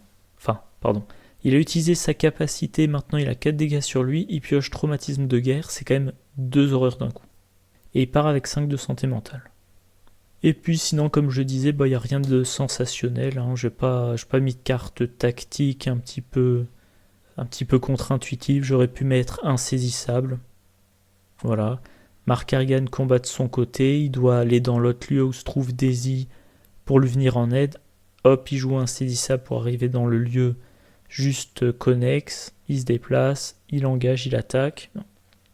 Il a utilisé sa capacité, maintenant il a 4 dégâts sur lui, il pioche traumatisme de guerre, c'est quand même 2 horreurs d'un coup. Et il part avec 5 de santé mentale. Et puis sinon, comme je disais, il n'y a rien de sensationnel, hein. Je n'ai pas mis de carte tactique un petit peu contre-intuitive, j'aurais pu mettre insaisissable. Voilà. Mark Carrigan combat de son côté, il doit aller dans l'autre lieu où se trouve Daisy pour lui venir en aide. Hop, il joue insaisissable pour arriver dans le lieu juste connexe, il se déplace, il engage, il attaque.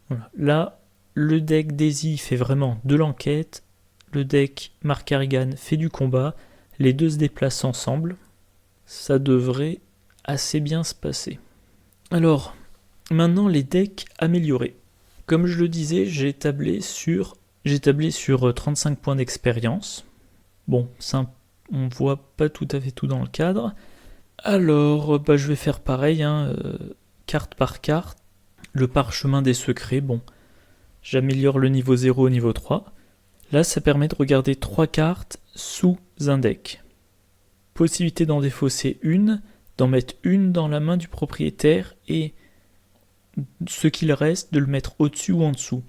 Voilà. Là, le deck Daisy fait vraiment de l'enquête, le deck Mark Carrigan fait du combat, les deux se déplacent ensemble, ça devrait assez bien se passer. Alors, maintenant les decks améliorés. Comme je le disais, j'ai tablé sur 35 points d'expérience. Bon, ça, on voit pas tout à fait tout dans le cadre. Alors, je vais faire pareil, carte par carte. Le parchemin des secrets, bon, j'améliore le niveau 0 au niveau 3. Là, ça permet de regarder 3 cartes sous un deck. Possibilité d'en défausser une, d'en mettre une dans la main du propriétaire et ce qu'il reste, de le mettre au-dessus ou en dessous.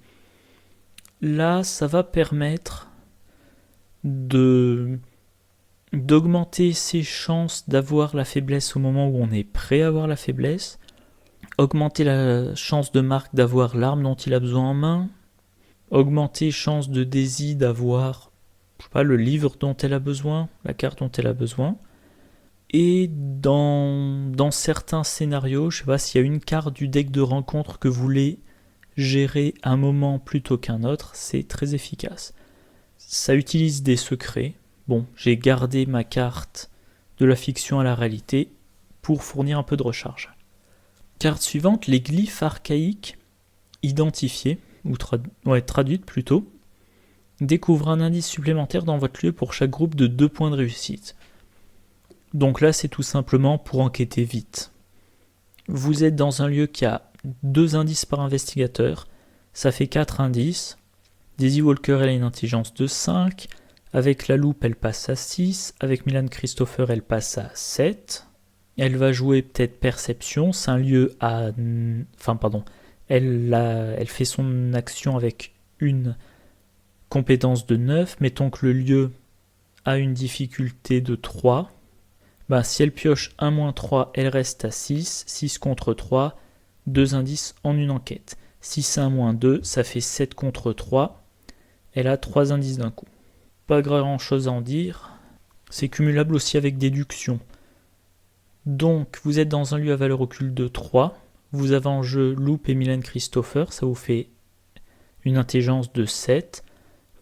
Là, ça va permettre d'augmenter ses chances d'avoir la faiblesse au moment où on est prêt à avoir la faiblesse, augmenter la chance de Mark d'avoir l'arme dont il a besoin en main, augmenter chance de Daisy d'avoir, le livre dont elle a besoin, la carte dont elle a besoin. Et dans certains scénarios, s'il y a une carte du deck de rencontre que vous voulez gérer un moment plutôt qu'un autre, c'est très efficace. Ça utilise des secrets. Bon, j'ai gardé ma carte de la fiction à la réalité pour fournir un peu de recharge. Carte suivante, les glyphes archaïques identifiés, ou traduites plutôt, découvrent un indice supplémentaire dans votre lieu pour chaque groupe de 2 points de réussite. Donc là, c'est tout simplement pour enquêter vite. Vous êtes dans un lieu qui a 2 indices par investigateur, ça fait 4 indices. Daisy Walker, elle a une intelligence de 5, avec la loupe, elle passe à 6, avec Milan Christopher, elle passe à 7. Elle va jouer peut-être perception, c'est un lieu à... Elle fait son action avec une compétence de 9, mettons que le lieu a une difficulté de 3. Si elle pioche 1-3, elle reste à 6, 6 contre 3, 2 indices en une enquête. Si c'est 1-2, ça fait 7 contre 3, elle a 3 indices d'un coup. Pas grand chose à en dire, c'est cumulable aussi avec déduction. Donc vous êtes dans un lieu à valeur occulte de 3, vous avez en jeu Loupe et Milan Christopher, ça vous fait une intelligence de 7.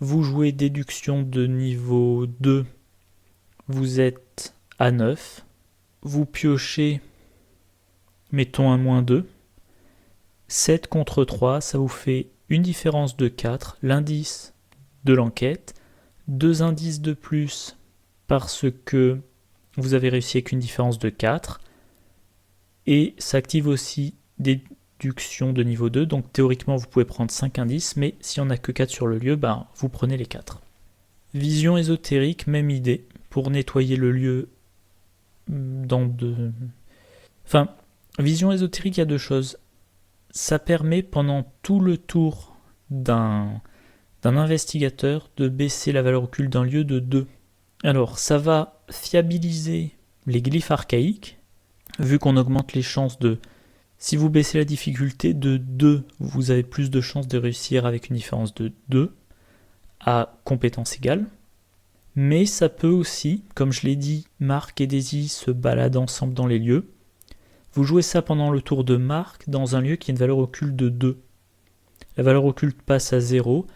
Vous jouez déduction de niveau 2, vous êtes à 9. Vous piochez, mettons 1-2. 7 contre 3, ça vous fait une différence de 4, l'indice de l'enquête. 2 indices de plus parce que vous avez réussi avec une différence de 4. Et ça active aussi déduction de niveau 2. Donc théoriquement, vous pouvez prendre 5 indices, mais si on n'a que 4 sur le lieu, vous prenez les 4. Vision ésotérique, même idée, pour nettoyer le lieu vision ésotérique, il y a 2 choses. Ça permet pendant tout le tour d'un investigateur de baisser la valeur occulte d'un lieu de 2. Alors, ça va fiabiliser les glyphes archaïques, vu qu'on augmente les chances de... Si vous baissez la difficulté de 2, vous avez plus de chances de réussir avec une différence de 2 à compétence égale. Mais ça peut aussi, comme je l'ai dit, Mark et Daisy se baladent ensemble dans les lieux. Vous jouez ça pendant le tour de Marc dans un lieu qui a une valeur occulte de 2. La valeur occulte passe à 0.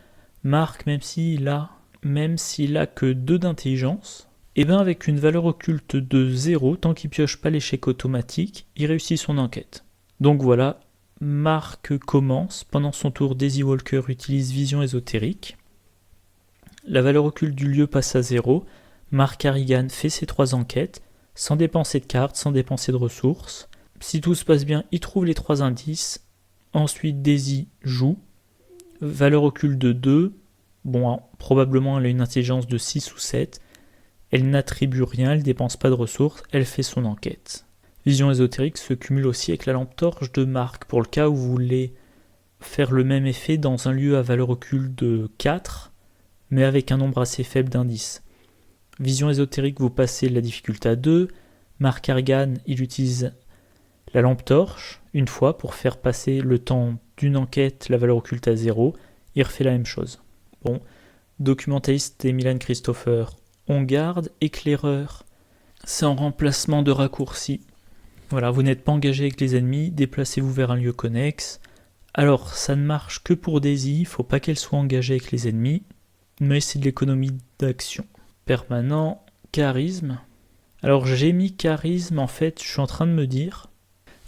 Marc, même s'il a que 2 d'intelligence, et bien avec une valeur occulte de 0, tant qu'il pioche pas l'échec automatique, il réussit son enquête. Donc voilà, Marc commence. Pendant son tour, Daisy Walker utilise Vision ésotérique. La valeur occulte du lieu passe à 0. Marc Harrigan fait ses 3 enquêtes, sans dépenser de cartes, sans dépenser de ressources. Si tout se passe bien, il trouve les 3 indices. Ensuite, Daisy joue. Valeur occulte de 2. Bon, probablement elle a une intelligence de 6 ou 7. Elle n'attribue rien, elle ne dépense pas de ressources, elle fait son enquête. Vision ésotérique se cumule aussi avec la lampe torche de Marc, pour le cas où vous voulez faire le même effet dans un lieu à valeur occulte de 4, mais avec un nombre assez faible d'indices. Vision ésotérique, vous passez la difficulté à 2. Marc Harrigan, il utilise la lampe torche une fois pour faire passer le temps d'une enquête, la valeur occulte à 0. Il refait la même chose. Bon, documentaliste et Milan Christopher, on garde. Éclaireur, c'est en remplacement de raccourci. Voilà, vous n'êtes pas engagé avec les ennemis, déplacez-vous vers un lieu connexe. Alors, ça ne marche que pour Daisy, il ne faut pas qu'elle soit engagée avec les ennemis, mais c'est de l'économie d'action. Permanent, charisme. Alors j'ai mis charisme, en fait, je suis en train de me dire...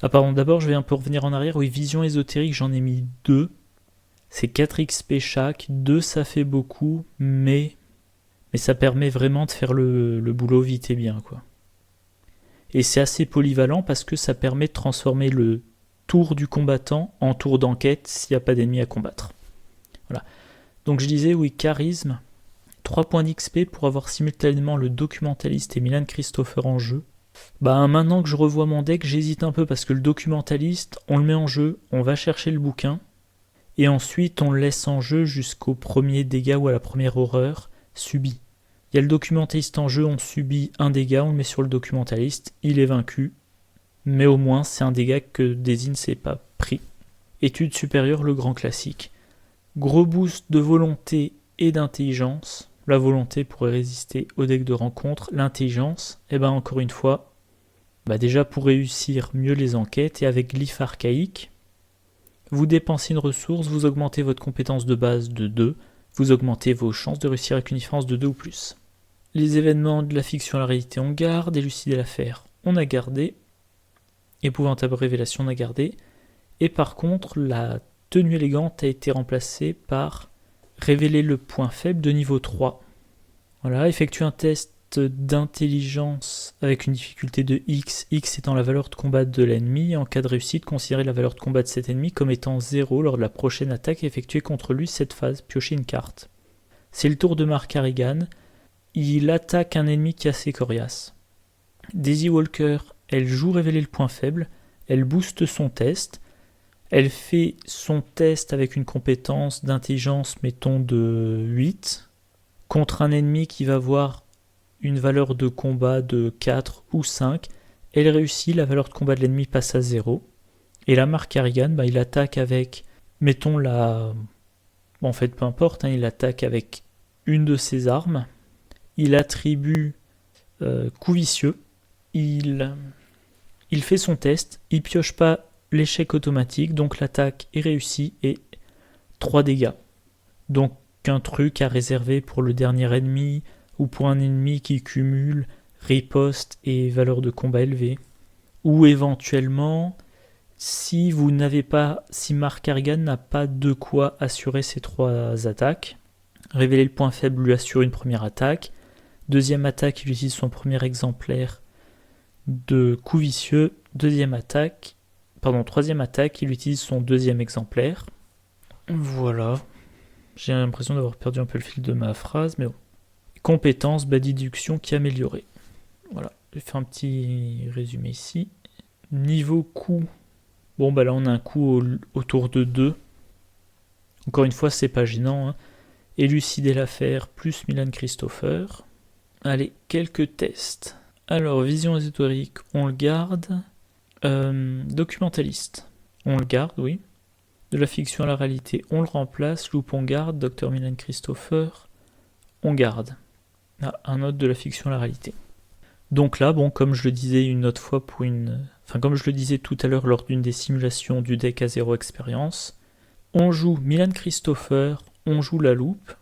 Ah pardon, d'abord je vais un peu revenir en arrière. Oui, vision ésotérique, j'en ai mis 2. C'est 4 XP chaque. 2, ça fait beaucoup, mais ça permet vraiment de faire le boulot vite et bien, quoi. Et c'est assez polyvalent parce que ça permet de transformer le tour du combattant en tour d'enquête s'il n'y a pas d'ennemi à combattre. Voilà. Donc je disais, oui, charisme. 3 points d'XP pour avoir simultanément le documentaliste et Milan Christopher en jeu. Maintenant que je revois mon deck, j'hésite un peu parce que le documentaliste, on le met en jeu, on va chercher le bouquin, et ensuite on le laisse en jeu jusqu'au premier dégât ou à la première horreur subie. Il y a le documentaliste en jeu, on subit un dégât, on le met sur le documentaliste, il est vaincu, mais au moins c'est un dégât que Daisy ne s'est pas pris. Étude supérieure, le grand classique. Gros boost de volonté et d'intelligence. La volonté pourrait résister au deck de rencontre. L'intelligence, encore une fois, déjà pour réussir mieux les enquêtes et avec glyphe archaïque, vous dépensez une ressource, vous augmentez votre compétence de base de 2, vous augmentez vos chances de réussir avec une différence de 2 ou plus. Les événements de la fiction à la réalité, on garde. Élucider l'affaire, on a gardé. Épouvantable révélation, on a gardé. Et par contre, la tenue élégante a été remplacée par révéler le point faible de niveau 3. Voilà, effectuer un test d'intelligence avec une difficulté de X, X étant la valeur de combat de l'ennemi. En cas de réussite, considérez la valeur de combat de cet ennemi comme étant 0 lors de la prochaine attaque effectuée contre lui cette phase. Piochez une carte. C'est le tour de Marc Harrigan. Il attaque un ennemi qui est assez coriace. Daisy Walker, elle joue révéler le point faible. Elle booste son test. Elle fait son test avec une compétence d'intelligence, mettons, de 8, contre un ennemi qui va avoir une valeur de combat de 4 ou 5. Elle réussit, la valeur de combat de l'ennemi passe à 0. Et là, Marc Harrigan, il attaque avec, mettons, en fait, peu importe, il attaque avec une de ses armes. Il attribue coup vicieux. Il fait son test. Il pioche pas l'échec automatique, donc l'attaque est réussie et 3 dégâts. Donc un truc à réserver pour le dernier ennemi ou pour un ennemi qui cumule riposte et valeur de combat élevée. Ou éventuellement, si Marc Harrigan n'a pas de quoi assurer ces 3 attaques, révéler le point faible lui assure une première attaque. Deuxième attaque, il utilise son premier exemplaire de coup vicieux. Troisième attaque, il utilise son deuxième exemplaire. Voilà. J'ai l'impression d'avoir perdu un peu le fil de ma phrase, mais bon. Compétence, déduction qui est améliorée. Voilà. Je vais faire un petit résumé ici. Niveau coup. Là on a un coup autour de 2. Encore une fois, c'est pas gênant. Élucider l'affaire plus Milan Christopher. Allez, quelques tests. Alors, vision ésotérique, on le garde. Documentaliste, on le garde, oui. De la fiction à la réalité, on le remplace. Loup, on garde. Dr Milan Christopher, on garde. Un autre de la fiction à la réalité. Donc là, bon, comme je le disais une autre fois comme je le disais tout à l'heure lors d'une des simulations du deck à 0 expérience, on joue Milan Christopher, on joue la loupe,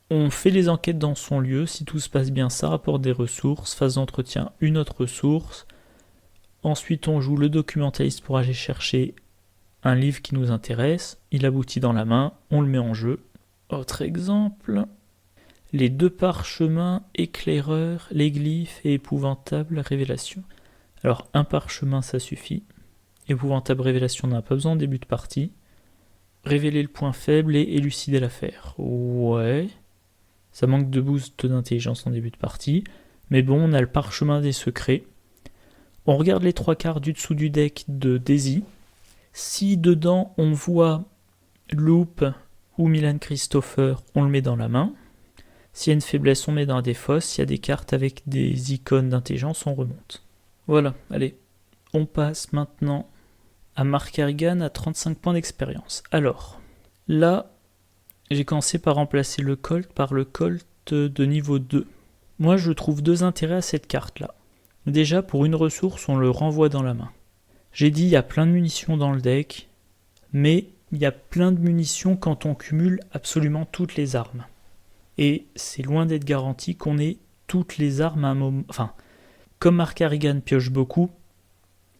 on fait les enquêtes dans son lieu, si tout se passe bien, ça rapporte des ressources, phase d'entretien, une autre ressource. Ensuite, on joue le documentaliste pour aller chercher un livre qui nous intéresse, il aboutit dans la main, on le met en jeu. Autre exemple, les 2 parchemins, éclaireur, les glyphes et épouvantable révélation. Alors, un parchemin, ça suffit. Épouvantable révélation, on n'a pas besoin en début de partie. Révéler le point faible et élucider l'affaire. Ouais. Ça manque de boost d'intelligence en début de partie. Mais bon, on a le parchemin des secrets. On regarde les 3 quarts du dessous du deck de Daisy. Si dedans on voit Loop ou Milan Christopher, on le met dans la main. S'il y a une faiblesse, on met dans des fosses. S'il y a des cartes avec des icônes d'intelligence, on remonte. Voilà, allez. On passe maintenant à Mark Harrigan à 35 points d'expérience. Alors, là, j'ai commencé par remplacer le Colt par le Colt de niveau 2. Moi, je trouve 2 intérêts à cette carte-là. Déjà, pour une ressource, on le renvoie dans la main. J'ai dit, il y a plein de munitions dans le deck, mais il y a plein de munitions quand on cumule absolument toutes les armes. Et c'est loin d'être garanti qu'on ait toutes les armes à un moment... Enfin, comme Mark Harrigan pioche beaucoup,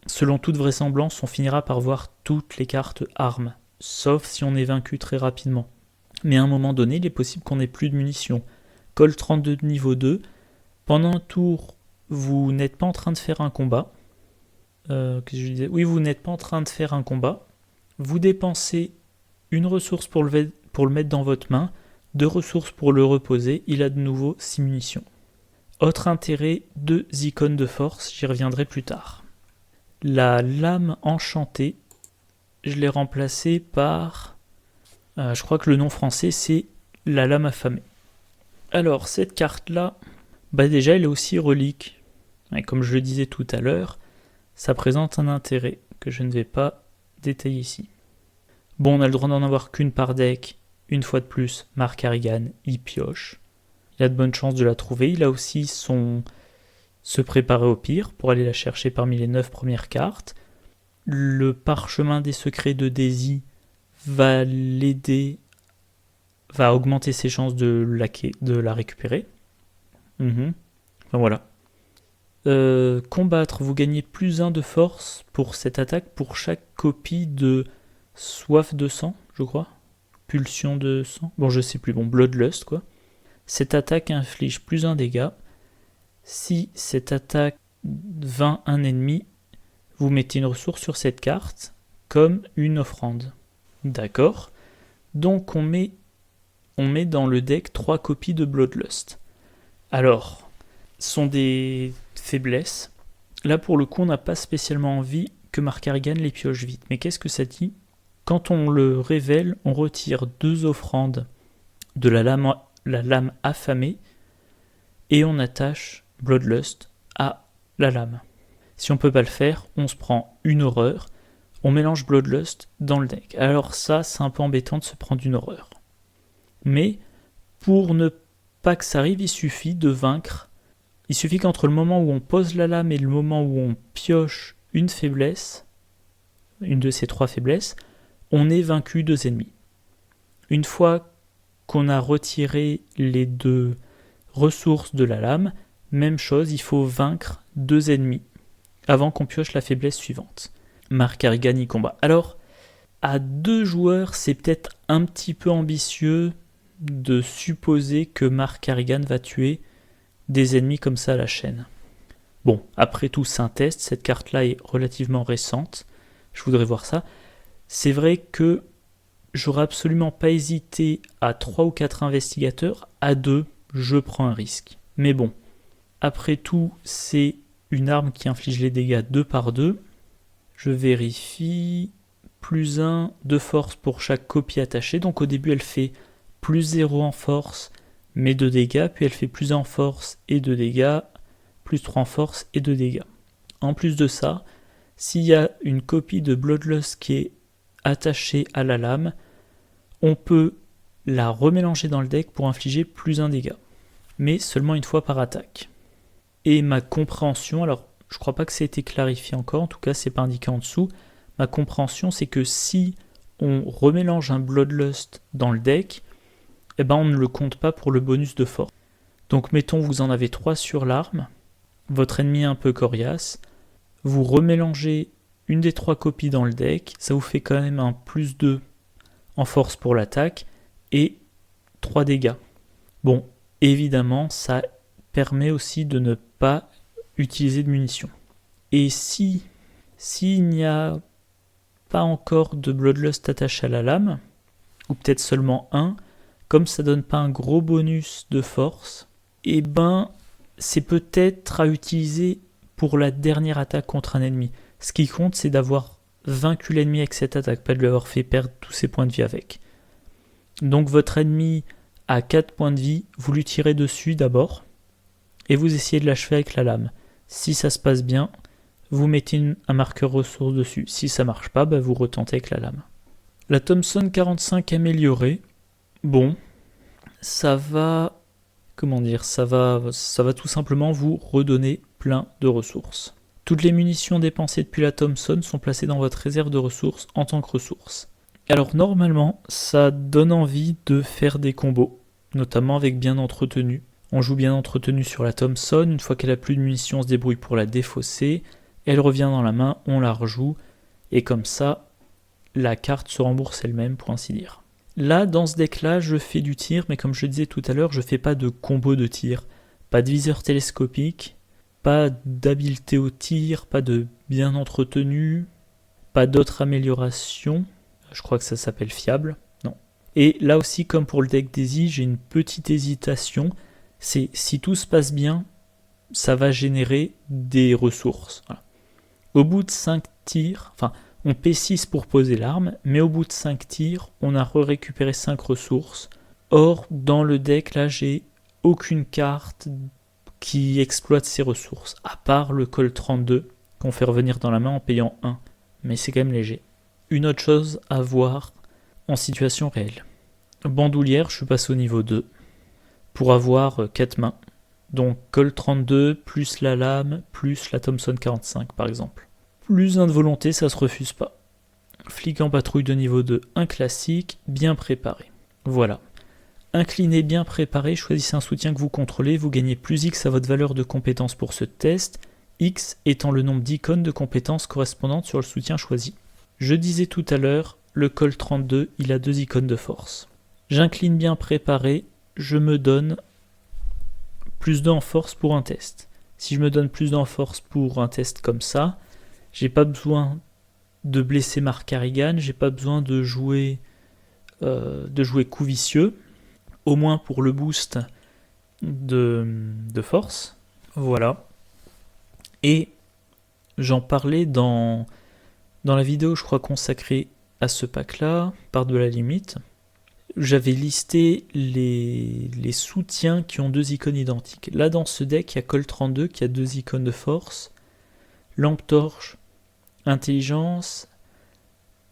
selon toute vraisemblance, on finira par voir toutes les cartes armes, sauf si on est vaincu très rapidement. Mais à un moment donné, il est possible qu'on ait plus de munitions. Colt 32 de niveau 2, pendant un tour, vous n'êtes pas en train de faire un combat. Qu'est-ce que je disais ? Oui, vous n'êtes pas en train de faire un combat. Vous dépensez une ressource pour le mettre dans votre main, 2 ressources pour le reposer, il a de nouveau 6 munitions. Autre intérêt, 2 icônes de force, j'y reviendrai plus tard. La lame enchantée, je l'ai remplacée par... je crois que le nom français c'est la lame affamée. Alors cette carte-là, déjà elle est aussi relique. Et comme je le disais tout à l'heure, ça présente un intérêt que je ne vais pas détailler ici. Bon, on a le droit d'en avoir qu'une par deck. Une fois de plus, Mark Harrigan, il pioche. Il a de bonnes chances de la trouver. Il a aussi se préparer au pire pour aller la chercher parmi les 9 premières cartes. Le parchemin des secrets de Daisy va l'aider, va augmenter ses chances de la récupérer. Enfin voilà. Combattre, vous gagnez +1 de force pour cette attaque pour chaque copie de soif de sang, je crois. Pulsion de sang. Bon, je sais plus. Bon, Bloodlust, quoi. Cette attaque inflige +1 dégâts. Si cette attaque vainc un ennemi, vous mettez une ressource sur cette carte comme une offrande. D'accord. Donc on met dans le deck 3 copies de Bloodlust. Alors, ce sont des faiblesses. Là pour le coup, on n'a pas spécialement envie que Mark Harrigan les pioche vite. Mais qu'est-ce que ça dit ? Quand on le révèle, on retire 2 offrandes de la lame affamée et on attache Bloodlust à la lame. Si on peut pas le faire, on se prend une horreur, on mélange Bloodlust dans le deck. Alors ça, c'est un peu embêtant de se prendre une horreur. Mais pour ne pas que ça arrive, il suffit de vaincre. Il suffit qu'entre le moment où on pose la lame et le moment où on pioche une faiblesse, une de ces 3 faiblesses, on ait vaincu 2 ennemis. Une fois qu'on a retiré les 2 ressources de la lame, même chose, il faut vaincre 2 ennemis avant qu'on pioche la faiblesse suivante. Mark Harrigan y combat. Alors, à 2 joueurs, c'est peut-être un petit peu ambitieux de supposer que Mark Harrigan va tuer des ennemis comme ça à la chaîne. Bon, après tout, c'est un test, cette carte-là est relativement récente, je voudrais voir ça. C'est vrai que j'aurais absolument pas hésité à 3 ou 4 investigateurs, à 2, je prends un risque. Mais bon, après tout, c'est une arme qui inflige les dégâts 2 par 2. Je vérifie, +1 de force pour chaque copie attachée, donc au début elle fait +0 en force, mais 2 dégâts, puis elle fait +1 en force et 2 dégâts, +3 en force et 2 dégâts. En plus de ça, s'il y a une copie de Bloodlust qui est attachée à la lame, on peut la remélanger dans le deck pour infliger +1 dégât, mais seulement une fois par attaque. Et ma compréhension, alors je crois pas que ça ait été clarifié encore, en tout cas c'est pas indiqué en dessous, ma compréhension c'est que si on remélange un Bloodlust dans le deck, eh ben on ne le compte pas pour le bonus de force. Donc mettons vous en avez 3 sur l'arme, votre ennemi est un peu coriace, vous remélangez une des 3 copies dans le deck, ça vous fait quand même un plus 2 en force pour l'attaque et 3 dégâts. Bon, évidemment, ça permet aussi de ne pas utiliser de munitions. Et s'il n'y a pas encore de Bloodlust attaché à la lame, ou peut-être seulement un, comme ça donne pas un gros bonus de force, et ben c'est peut-être à utiliser pour la dernière attaque contre un ennemi. Ce qui compte, c'est d'avoir vaincu l'ennemi avec cette attaque, pas de lui avoir fait perdre tous ses points de vie avec. Donc votre ennemi a 4 points de vie, vous lui tirez dessus d'abord, et vous essayez de l'achever avec la lame. Si ça se passe bien, vous mettez un marqueur ressources dessus. Si ça marche pas, bah vous retentez avec la lame. La Thompson 45 améliorée, bon, ça va, ça va tout simplement vous redonner plein de ressources. Toutes les munitions dépensées depuis la Thompson sont placées dans votre réserve de ressources en tant que ressources. Alors normalement, ça donne envie de faire des combos, notamment avec bien entretenu. On joue bien entretenu sur la Thompson, une fois qu'elle a plus de munitions, on se débrouille pour la défausser, elle revient dans la main, on la rejoue, et comme ça, la carte se rembourse elle-même, pour ainsi dire. Là, dans ce deck-là, je fais du tir, mais comme je le disais tout à l'heure, je fais pas de combo de tir. Pas de viseur télescopique, pas d'habileté au tir, pas de bien entretenu, pas d'autres améliorations. Je crois que ça s'appelle fiable, non. Et là aussi, comme pour le deck Daisy, j'ai une petite hésitation. C'est si tout se passe bien, ça va générer des ressources. Voilà. Au bout de 5 tirs, on P6 pour poser l'arme, mais au bout de 5 tirs, on a récupéré 5 ressources. Or, dans le deck, là, j'ai aucune carte qui exploite ces ressources, à part le Col 32, qu'on fait revenir dans la main en payant 1. Mais c'est quand même léger. Une autre chose à voir en situation réelle. Bandoulière, je suis passé au niveau 2, pour avoir 4 mains. Donc Col 32, plus la lame, plus la Thompson 45 par exemple. Plus 1 de volonté, ça se refuse pas. Flic en patrouille de niveau 2, un classique, bien préparé. Voilà. Incliné, bien préparé, choisissez un soutien que vous contrôlez, vous gagnez plus X à votre valeur de compétence pour ce test, X étant le nombre d'icônes de compétences correspondantes sur le soutien choisi. Je disais tout à l'heure, le Col 32, il a 2 icônes de force. J'incline bien préparé, je me donne plus 2 en force pour un test. Si je me donne plus 2 en force pour un test comme ça, j'ai pas besoin de blesser Mark Carrigan, j'ai pas besoin de jouer coup vicieux, au moins pour le boost de force. Voilà. Et j'en parlais dans la vidéo, je crois, consacrée à ce pack-là, par de la limite. J'avais listé les soutiens qui ont 2 icônes identiques. Là, dans ce deck, il y a Col 32 qui a 2 icônes de force, lampe torche, intelligence,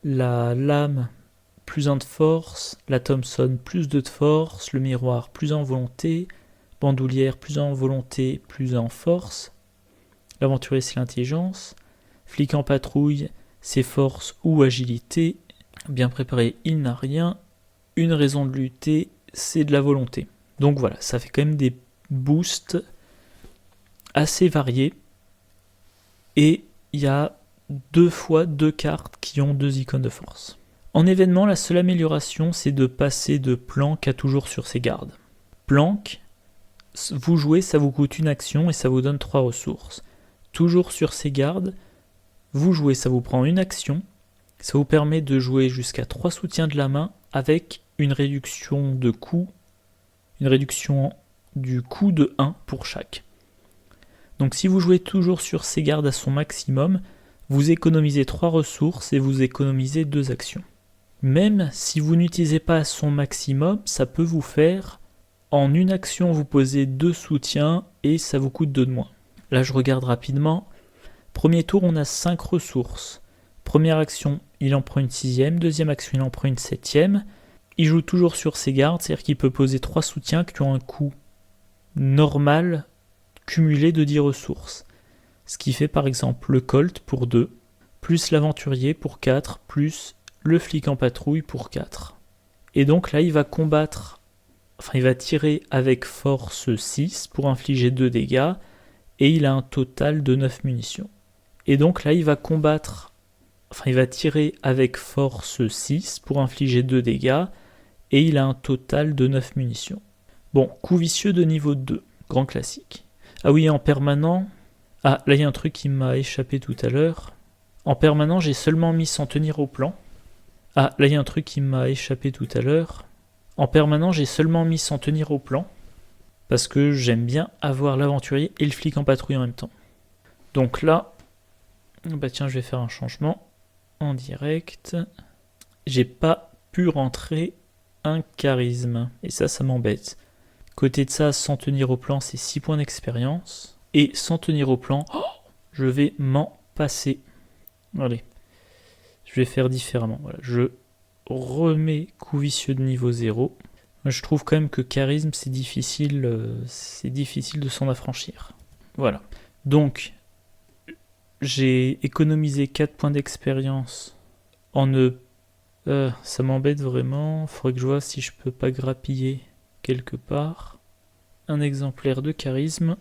la lame, plus 1 de force, la Thompson, plus 2 de force, le miroir, plus 1 en volonté, bandoulière, plus 1 en volonté, plus 1 en force, l'aventurier, c'est l'intelligence, flic en patrouille, c'est force ou agilité, bien préparé, il n'a rien, une raison de lutter, c'est de la volonté. Donc voilà, ça fait quand même des boosts assez variés, et il y a 2 fois 2 cartes qui ont 2 icônes de force. En événement, la seule amélioration, c'est de passer de planque à toujours sur ses gardes. Planque, vous jouez, ça vous coûte 1 action et ça vous donne 3 ressources. Toujours sur ses gardes, vous jouez, ça vous prend 1 action, ça vous permet de jouer jusqu'à 3 soutiens de la main avec une réduction de coût, une réduction du coût de 1 pour chaque. Donc si vous jouez toujours sur ses gardes à son maximum, vous économisez 3 ressources et vous économisez 2 actions. Même si vous n'utilisez pas à son maximum, ça peut vous faire, en 1 action, vous posez 2 soutiens et ça vous coûte 2 de moins. Là, je regarde rapidement. Premier tour, on a 5 ressources. Première action, il en prend une 6e. Deuxième action, il en prend une 7e. Il joue toujours sur ses gardes, c'est-à-dire qu'il peut poser 3 soutiens qui ont un coût normal cumulé de 10 ressources. Ce qui fait par exemple le Colt pour 2, plus l'aventurier pour 4, plus le flic en patrouille pour 4. Et donc là, il va tirer avec force 6 pour infliger 2 dégâts, et il a un total de 9 munitions. Et donc là, il va tirer avec force 6 pour infliger 2 dégâts, et il a un total de 9 munitions. Bon, coup vicieux de niveau 2, grand classique. Ah oui, en permanent... Ah, là il y a un truc qui m'a échappé tout à l'heure. En permanent, j'ai seulement mis sans tenir au plan. Ah, là il y a un truc qui m'a échappé tout à l'heure. En permanent, j'ai seulement mis sans tenir au plan, parce que j'aime bien avoir l'aventurier et le flic en patrouille en même temps. Donc là, bah tiens, je vais faire un changement en direct. J'ai pas pu rentrer un charisme, et ça m'embête. Côté de ça, sans tenir au plan, c'est 6 points d'expérience. Et sans tenir au plan, je vais m'en passer. Allez, je vais faire différemment. Voilà, je remets coup vicieux de niveau 0. Moi, je trouve quand même que charisme, c'est difficile de s'en affranchir. Voilà. Donc, j'ai économisé 4 points d'expérience en ne... ça m'embête vraiment. Faudrait que je vois si je peux pas grappiller quelque part. Un exemplaire de charisme.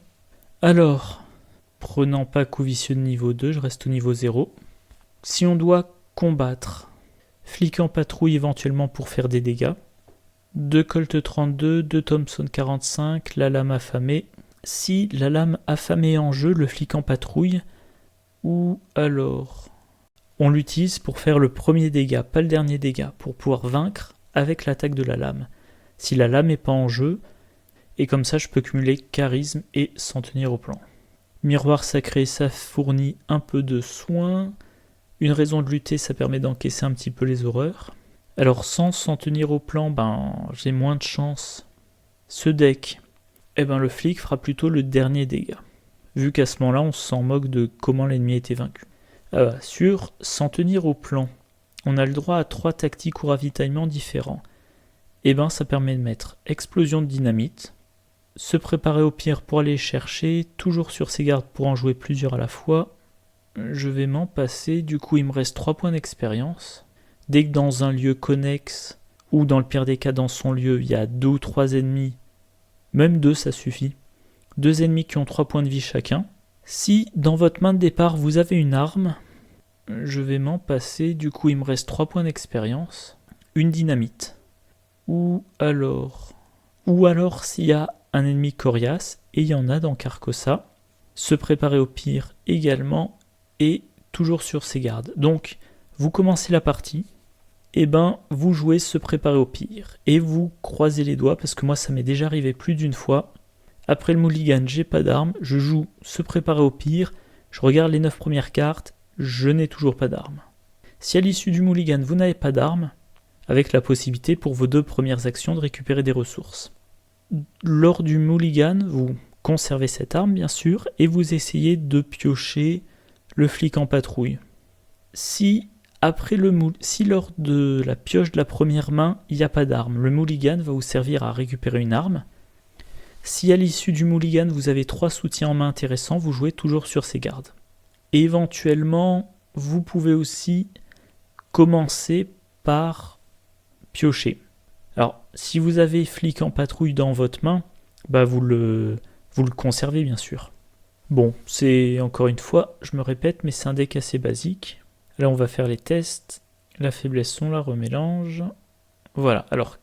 Alors, prenant pas coup vicieux de niveau 2, je reste au niveau 0. Si on doit combattre, flic en patrouille éventuellement pour faire des dégâts, 2 Colt 32, 2 Thompson 45, la lame affamée. Si la lame affamée est en jeu, le flic en patrouille, ou alors on l'utilise pour faire le premier dégât, pas le dernier dégât, pour pouvoir vaincre avec l'attaque de la lame. Si la lame n'est pas en jeu, et comme ça je peux cumuler charisme et s'en tenir au plan. Miroir sacré, ça fournit un peu de soins. Une raison de lutter, ça permet d'encaisser un petit peu les horreurs. Alors sans s'en tenir au plan, j'ai moins de chance. Ce deck, le flic fera plutôt le dernier dégât. Vu qu'à ce moment-là, on s'en moque de comment l'ennemi a été vaincu. Sur s'en tenir au plan, on a le droit à 3 tactiques ou ravitaillements différents. Ça permet de mettre explosion de dynamite, se préparer au pire pour aller chercher, toujours sur ses gardes pour en jouer plusieurs à la fois. Je vais m'en passer, du coup il me reste 3 points d'expérience. Dès que dans un lieu connexe, ou dans le pire des cas dans son lieu, il y a 2 ou 3 ennemis, même 2 ça suffit, 2 ennemis qui ont 3 points de vie chacun. Si dans votre main de départ vous avez une arme, je vais m'en passer, du coup il me reste 3 points d'expérience, une dynamite. Ou alors s'il y a un ennemi coriace, et il y en a dans Carcosa, se préparer au pire également, et toujours sur ses gardes. Donc, vous commencez la partie, vous jouez se préparer au pire, et vous croisez les doigts, parce que moi ça m'est déjà arrivé plus d'une fois. Après le mulligan, j'ai pas d'arme, je joue se préparer au pire, je regarde les 9 premières cartes, je n'ai toujours pas d'arme. Si à l'issue du mulligan, vous n'avez pas d'arme, avec la possibilité pour vos 2 premières actions de récupérer des ressources. Lors du mulligan, vous conservez cette arme bien sûr, et vous essayez de piocher le flic en patrouille. Si lors de la pioche de la première main, il n'y a pas d'arme, le mulligan va vous servir à récupérer une arme. Si à l'issue du mulligan, vous avez 3 soutiens en main intéressants, vous jouez toujours sur ses gardes. Et éventuellement, vous pouvez aussi commencer par piocher. Alors, si vous avez flic en patrouille dans votre main, vous le conservez bien sûr. Bon, c'est encore une fois, je me répète, mais c'est un deck assez basique. Là, on va faire les tests. La faiblesse, on la remélange. Voilà, alors,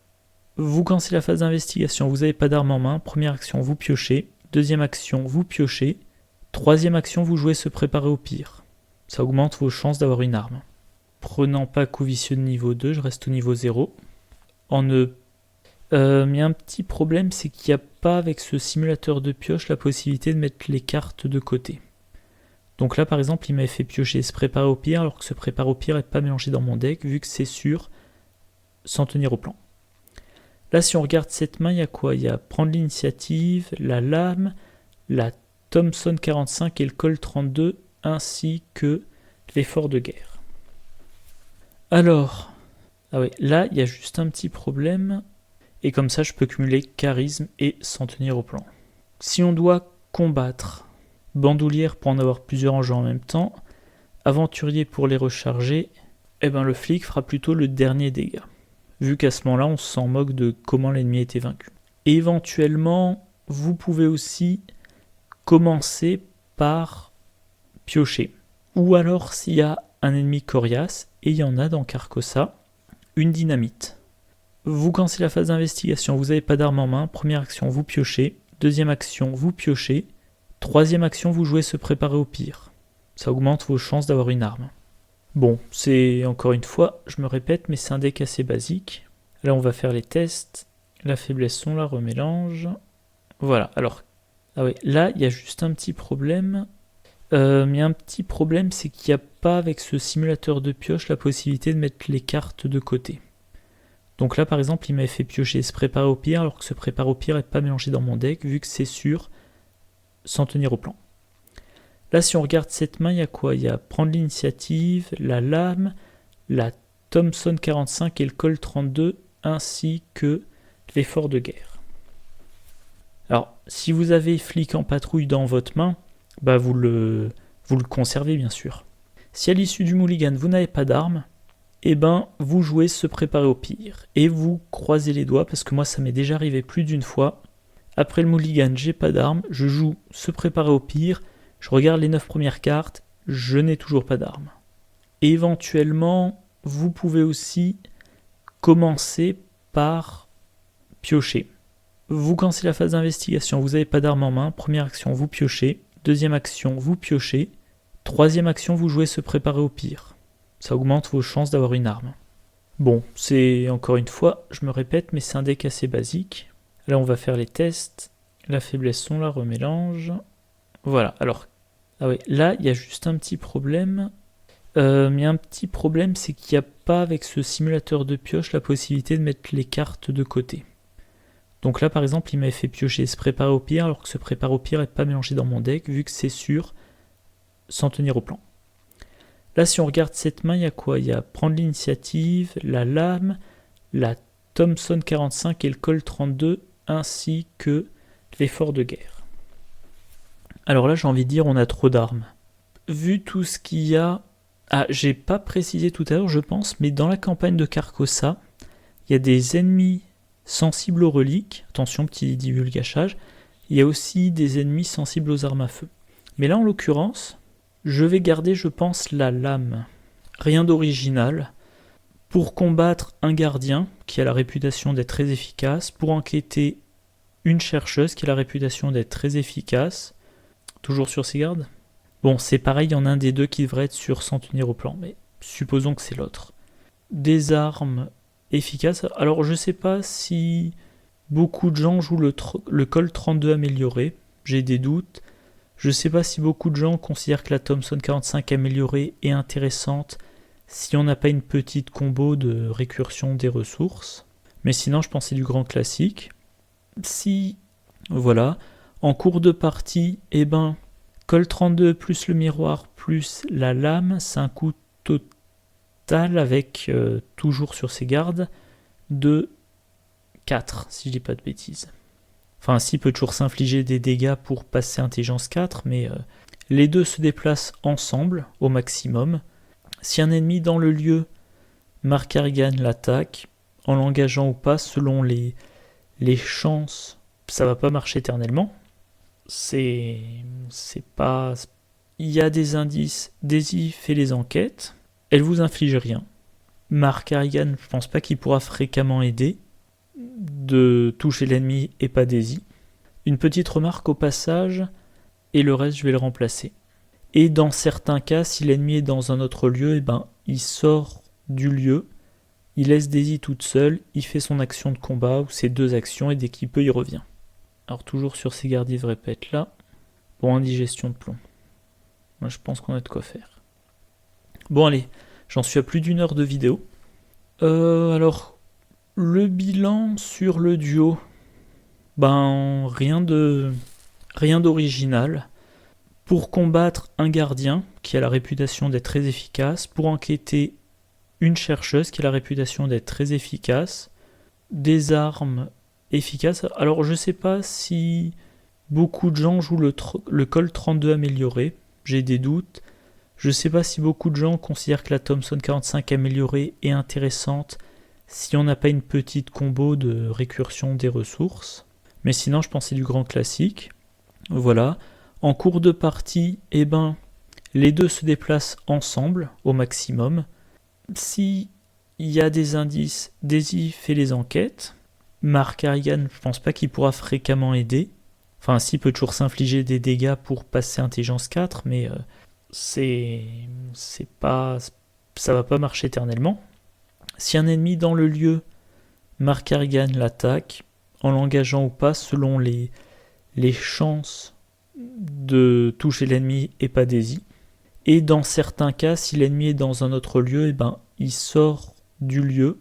vous commencez la phase d'investigation, vous n'avez pas d'arme en main. Première action, vous piochez. Deuxième action, vous piochez. Troisième action, vous jouez se préparer au pire. Ça augmente vos chances d'avoir une arme. Prenant pas coup vicieux de niveau 2, je reste au niveau 0. Il y a un petit problème, c'est qu'il n'y a pas avec ce simulateur de pioche la possibilité de mettre les cartes de côté. Donc là par exemple il m'avait fait piocher se préparer au pire, alors que se préparer au pire n'est pas mélangé dans mon deck vu que c'est sûr s'en tenir au plan. Là si on regarde cette main, il y a quoi? Il y a prendre l'initiative, la lame, la Thompson 45 et le Colt 32 ainsi que l'effort de guerre. Alors, là il y a juste un petit problème. Et comme ça, je peux cumuler charisme et s'en tenir au plan. Si on doit combattre. Bandoulière pour en avoir plusieurs en jeu en même temps. Aventurier pour les recharger. Eh ben le flic fera plutôt le dernier dégât. Vu qu'à ce moment-là, on s'en moque de comment l'ennemi a été vaincu. Et éventuellement, vous pouvez aussi commencer par piocher. Ou alors, s'il y a un ennemi coriace, et il y en a dans Carcosa, une dynamite. Vous commencez la phase d'investigation, vous n'avez pas d'arme en main. Première action, vous piochez. Deuxième action, vous piochez. Troisième action, vous jouez se préparer au pire. Ça augmente vos chances d'avoir une arme. Bon, c'est encore une fois, je me répète, mais c'est un deck assez basique. Là, on va faire les tests. La faiblesse, on la remélange. Voilà, alors, ah ouais, là, il y a juste un petit problème. Mais un petit problème, c'est qu'il n'y a pas, avec ce simulateur de pioche, la possibilité de mettre les cartes de côté. Donc là, par exemple, il m'avait fait piocher se préparer au pire, alors que se préparer au pire n'est pas mélangé dans mon deck, vu que c'est sûr, sans tenir au plan. Là, si on regarde cette main, il y a quoi? Il y a prendre l'initiative, la lame, la Thompson 45 et le Colt 32, ainsi que l'effort de guerre. Alors, si vous avez flic en patrouille dans votre main, bah vous le conservez bien sûr. Si à l'issue du mulligan, vous n'avez pas d'arme, eh ben, vous jouez se préparer au pire. Et vous croisez les doigts, parce que moi, ça m'est déjà arrivé plus d'une fois. Après le mulligan, j'ai pas d'arme, je joue se préparer au pire, je regarde les 9 premières cartes, je n'ai toujours pas d'arme. Et éventuellement, vous pouvez aussi commencer par piocher. Vous commencez la phase d'investigation, vous n'avez pas d'arme en main, première action, vous piochez. Deuxième action, vous piochez. Troisième action, vous jouez se préparer au pire. Ça augmente vos chances d'avoir une arme. Bon, c'est encore une fois, je me répète, mais c'est un deck assez basique. Là, on va faire les tests. La faiblesse, on la remélange. Voilà, alors, ah ouais, là, il y a juste un petit problème. Mais un petit problème, c'est qu'il n'y a pas, avec ce simulateur de pioche, la possibilité de mettre les cartes de côté. Donc là, par exemple, il m'avait fait piocher se préparer au pire, alors que se préparer au pire n'est pas mélangé dans mon deck, vu que c'est sûr, sans tenir au plan. Là, si on regarde cette main, il y a quoi? Il y a prendre l'initiative, la lame, la Thompson 45 et le Colt 32, ainsi que l'effort de guerre. Alors là, j'ai envie de dire, on a trop d'armes. Vu tout ce qu'il y a... Ah, j'ai pas précisé tout à l'heure, je pense, mais dans la campagne de Carcosa, il y a des ennemis sensibles aux reliques, attention petit divulgachage, il y a aussi des ennemis sensibles aux armes à feu. Mais là en l'occurrence, je vais garder je pense la lame. Rien d'original. Pour combattre un gardien qui a la réputation d'être très efficace, pour enquêter une chercheuse qui a la réputation d'être très efficace, toujours sur ses gardes. Bon c'est pareil, il y en a un des deux qui devrait être sur sans tenir au plan, mais supposons que c'est l'autre. Des armes efficace. Alors je sais pas si beaucoup de gens jouent le Colt 32 amélioré, j'ai des doutes. Je sais pas si beaucoup de gens considèrent que la Thompson 45 améliorée est intéressante si on n'a pas une petite combo de récursion des ressources. Mais sinon je pense que c'est du grand classique. Si, voilà, en cours de partie, eh ben, Colt 32 plus le miroir plus la lame, c'est un coup total avec, toujours sur ses gardes, de 4, si je dis pas de bêtises. Enfin, si, peut toujours s'infliger des dégâts pour passer intelligence 4, mais les deux se déplacent ensemble, au maximum. Si un ennemi dans le lieu marque Harrigan l'attaque, en l'engageant ou pas, selon les chances, ça va pas marcher éternellement. C'est pas... Il y a des indices, Daisy fait les enquêtes, elle vous inflige rien. Mark Harrigan, je pense pas qu'il pourra fréquemment aider de toucher l'ennemi et pas Daisy. Une petite remarque au passage, et le reste je vais le remplacer. Et dans certains cas, si l'ennemi est dans un autre lieu, eh ben, il sort du lieu, il laisse Daisy toute seule, il fait son action de combat, ou ses deux actions, et dès qu'il peut, il revient. Alors toujours sur ses gardes, il devrait pas être là. Pour indigestion de plomb. Moi je pense qu'on a de quoi faire. Bon allez, j'en suis à plus d'1 heure de vidéo. Alors, le bilan sur le duo, ben rien d'original. Pour combattre un gardien qui a la réputation d'être très efficace, pour enquêter une chercheuse qui a la réputation d'être très efficace, des armes efficaces. Alors je sais pas si Beaucoup de gens jouent le Colt 32 amélioré. J'ai des doutes. Je ne sais pas si beaucoup de gens considèrent que la Thompson 45 améliorée est intéressante si on n'a pas une petite combo de récursion des ressources. Mais sinon, je pense que c'est du grand classique. Voilà. En cours de partie, les deux se déplacent ensemble au maximum. Si il y a des indices, Daisy fait les enquêtes. Mark Harrigan, je pense pas qu'il pourra fréquemment aider. Enfin, si, il peut toujours s'infliger des dégâts pour passer intelligence 4, mais c'est pas, ça va pas marcher éternellement. Si un ennemi dans le lieu, Mark Harrigan l'attaque, en l'engageant ou pas, selon les chances de toucher l'ennemi et pas Daisy. Et dans certains cas, si l'ennemi est dans un autre lieu, il sort du lieu,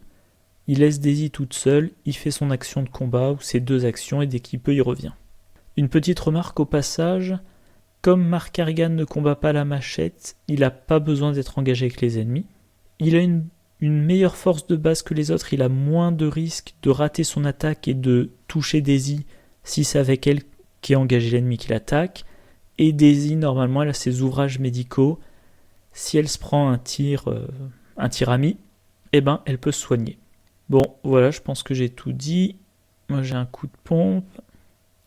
il laisse Daisy toute seule, il fait son action de combat ou ses deux actions et dès qu'il peut, il revient. Une petite remarque au passage, comme Mark Harrigan ne combat pas la machette, il n'a pas besoin d'être engagé avec les ennemis. Il a une meilleure force de base que les autres, il a moins de risques de rater son attaque et de toucher Daisy si c'est avec elle qui est engagé l'ennemi qui l'attaque. Et Daisy, normalement, elle a ses ouvrages médicaux. Si elle se prend un tir ami, elle peut se soigner. Bon, voilà, je pense que j'ai tout dit. Moi, j'ai un coup de pompe.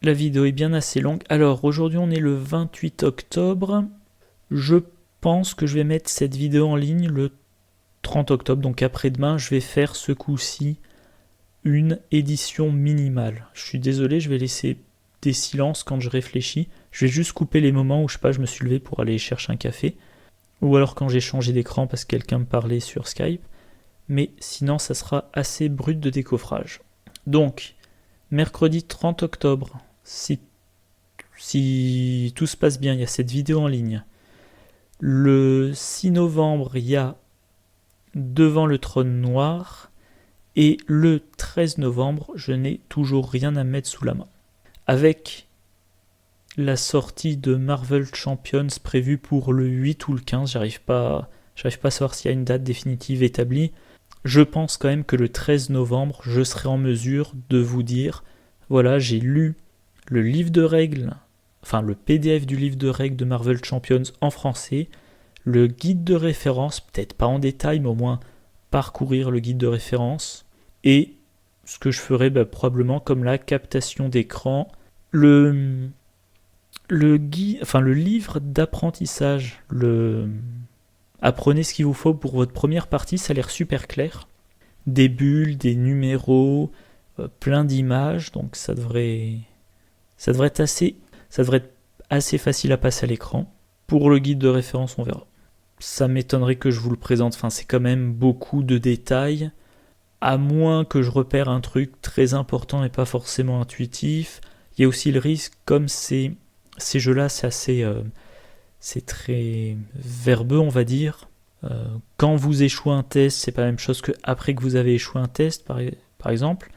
La vidéo est bien assez longue. Alors, aujourd'hui, on est le 28 octobre. Je pense que je vais mettre cette vidéo en ligne le 30 octobre. Donc, après-demain, je vais faire ce coup-ci une édition minimale. Je suis désolé, je vais laisser des silences quand je réfléchis. Je vais juste couper les moments où, je me suis levé pour aller chercher un café. Ou alors quand j'ai changé d'écran parce que quelqu'un me parlait sur Skype. Mais sinon, ça sera assez brut de décoffrage. Donc, mercredi 30 octobre, si tout se passe bien, il y a cette vidéo en ligne. Le 6 novembre, il y a Devant le trône noir. Et le 13 novembre, je n'ai toujours rien à mettre sous la main. Avec la sortie de Marvel Champions prévue pour le 8 ou le 15, j'arrive pas à savoir s'il y a une date définitive établie. Je pense quand même que le 13 novembre, je serai en mesure de vous dire, voilà, j'ai lu le livre de règles, enfin le PDF du livre de règles de Marvel Champions en français, le guide de référence, peut-être pas en détail, mais au moins parcourir le guide de référence, et ce que je ferai probablement comme la captation d'écran, le livre d'apprentissage, apprenez ce qu'il vous faut pour votre première partie, ça a l'air super clair. Des bulles, des numéros, plein d'images, donc ça devrait être assez facile à passer à l'écran. Pour le guide de référence, on verra. Ça m'étonnerait que je vous le présente, c'est quand même beaucoup de détails, à moins que je repère un truc très important et pas forcément intuitif. Il y a aussi le risque, comme ces jeux-là, c'est très verbeux, on va dire. Quand vous échouez un test, c'est pas la même chose que après que vous avez échoué un test, par exemple.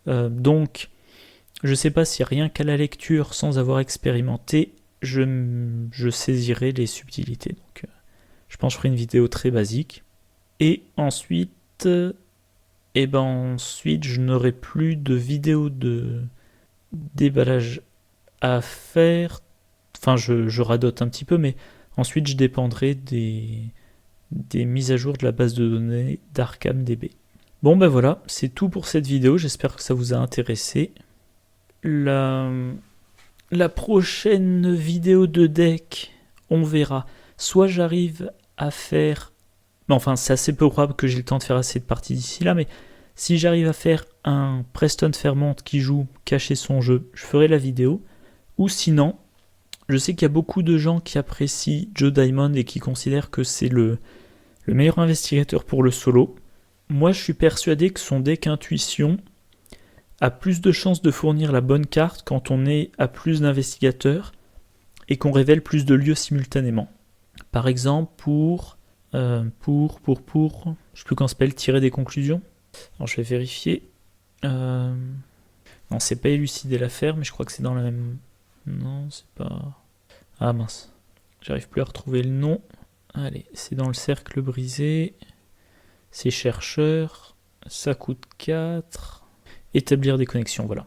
Donc, je sais pas si rien qu'à la lecture, sans avoir expérimenté, je saisirai les subtilités. Donc, je pense que je ferai une vidéo très basique. Et ensuite, je n'aurai plus de vidéo de déballage à faire. Enfin, je radote un petit peu, mais ensuite je dépendrai des mises à jour de la base de données d'ArkhamDB. Bon voilà, c'est tout pour cette vidéo, j'espère que ça vous a intéressé. La prochaine vidéo de deck, on verra. Soit j'arrive à faire... c'est assez peu probable que j'ai le temps de faire assez de parties d'ici là, mais si j'arrive à faire un Preston Fairmont qui joue cacher son jeu, je ferai la vidéo. Ou sinon, je sais qu'il y a beaucoup de gens qui apprécient Joe Diamond et qui considèrent que c'est le meilleur investigateur pour le solo. Moi, je suis persuadé que son deck Intuition a plus de chances de fournir la bonne carte quand on est à plus d'investigateurs et qu'on révèle plus de lieux simultanément. Par exemple, pour je sais plus comment ça s'appelle, tirer des conclusions. Alors, je vais vérifier. Non, c'est pas élucider l'affaire, mais je crois que c'est dans la même... Non, c'est pas... Ah mince, j'arrive plus à retrouver le nom. Allez, c'est dans le cercle brisé. C'est chercheur. Ça coûte 4. Établir des connexions, voilà.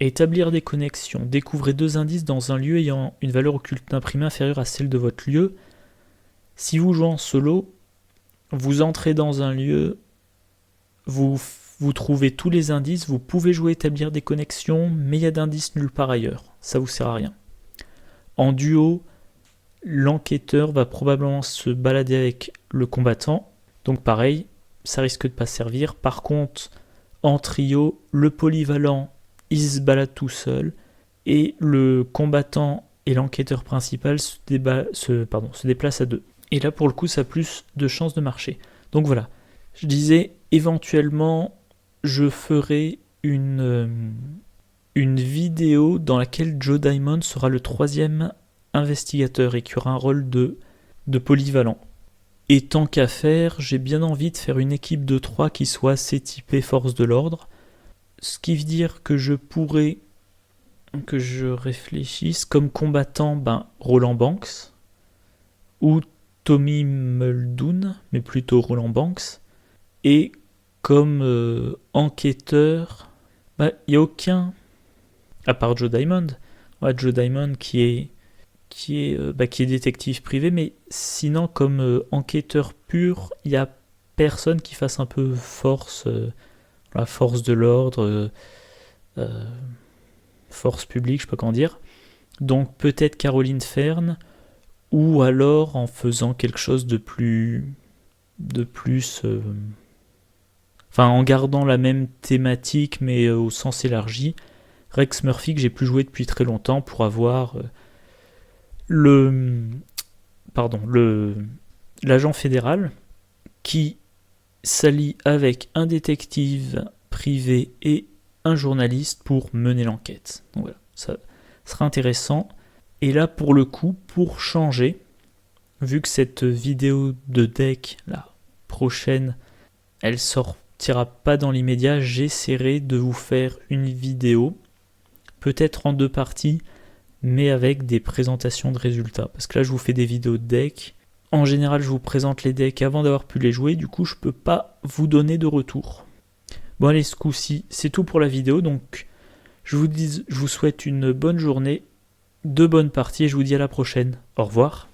Établir des connexions. Découvrez 2 indices dans un lieu ayant une valeur occulte imprimée inférieure à celle de votre lieu. Si vous jouez en solo, vous entrez dans un lieu, vous trouvez tous les indices, vous pouvez jouer établir des connexions, mais il y a d'indices nulle part ailleurs. Ça vous sert à rien. En duo, l'enquêteur va probablement se balader avec le combattant. Donc pareil, ça risque de pas servir. Par contre, en trio, le polyvalent, il se balade tout seul. Et le combattant et l'enquêteur principal se déplacent à 2. Et là, pour le coup, ça a plus de chances de marcher. Donc voilà, je disais, éventuellement, je ferai une vidéo dans laquelle Joe Diamond sera le 3e investigateur et qui aura un rôle de polyvalent. Et tant qu'à faire, j'ai bien envie de faire une équipe de 3 qui soit assez typée force de l'ordre. Ce qui veut dire que je pourrais, que je réfléchisse, comme combattant, Roland Banks, ou Tommy Muldoon, mais plutôt Roland Banks, et comme enquêteur, il n'y a aucun, à part Joe Diamond, Joe Diamond qui est détective privé, mais sinon comme enquêteur pur, il n'y a personne qui fasse un peu force, la force de l'ordre, force publique, je sais pas comment dire. Donc peut-être Caroline Fern, ou alors en faisant quelque chose de plus, en gardant la même thématique mais au sens élargi, Rex Murphy que j'ai plus joué depuis très longtemps pour avoir l'agent fédéral qui s'allie avec un détective privé et un journaliste pour mener l'enquête. Donc voilà, ça sera intéressant. Et là, pour le coup, pour changer, vu que cette vidéo de deck, la prochaine, elle sortira pas dans l'immédiat, j'essaierai de vous faire une vidéo, peut-être en 2 parties, mais avec des présentations de résultats. Parce que là, je vous fais des vidéos de deck. En général, je vous présente les decks avant d'avoir pu les jouer, du coup, je peux pas vous donner de retour. Bon, allez, ce coup-ci, c'est tout pour la vidéo, donc je vous souhaite une bonne journée, de bonnes parties, et je vous dis à la prochaine. Au revoir.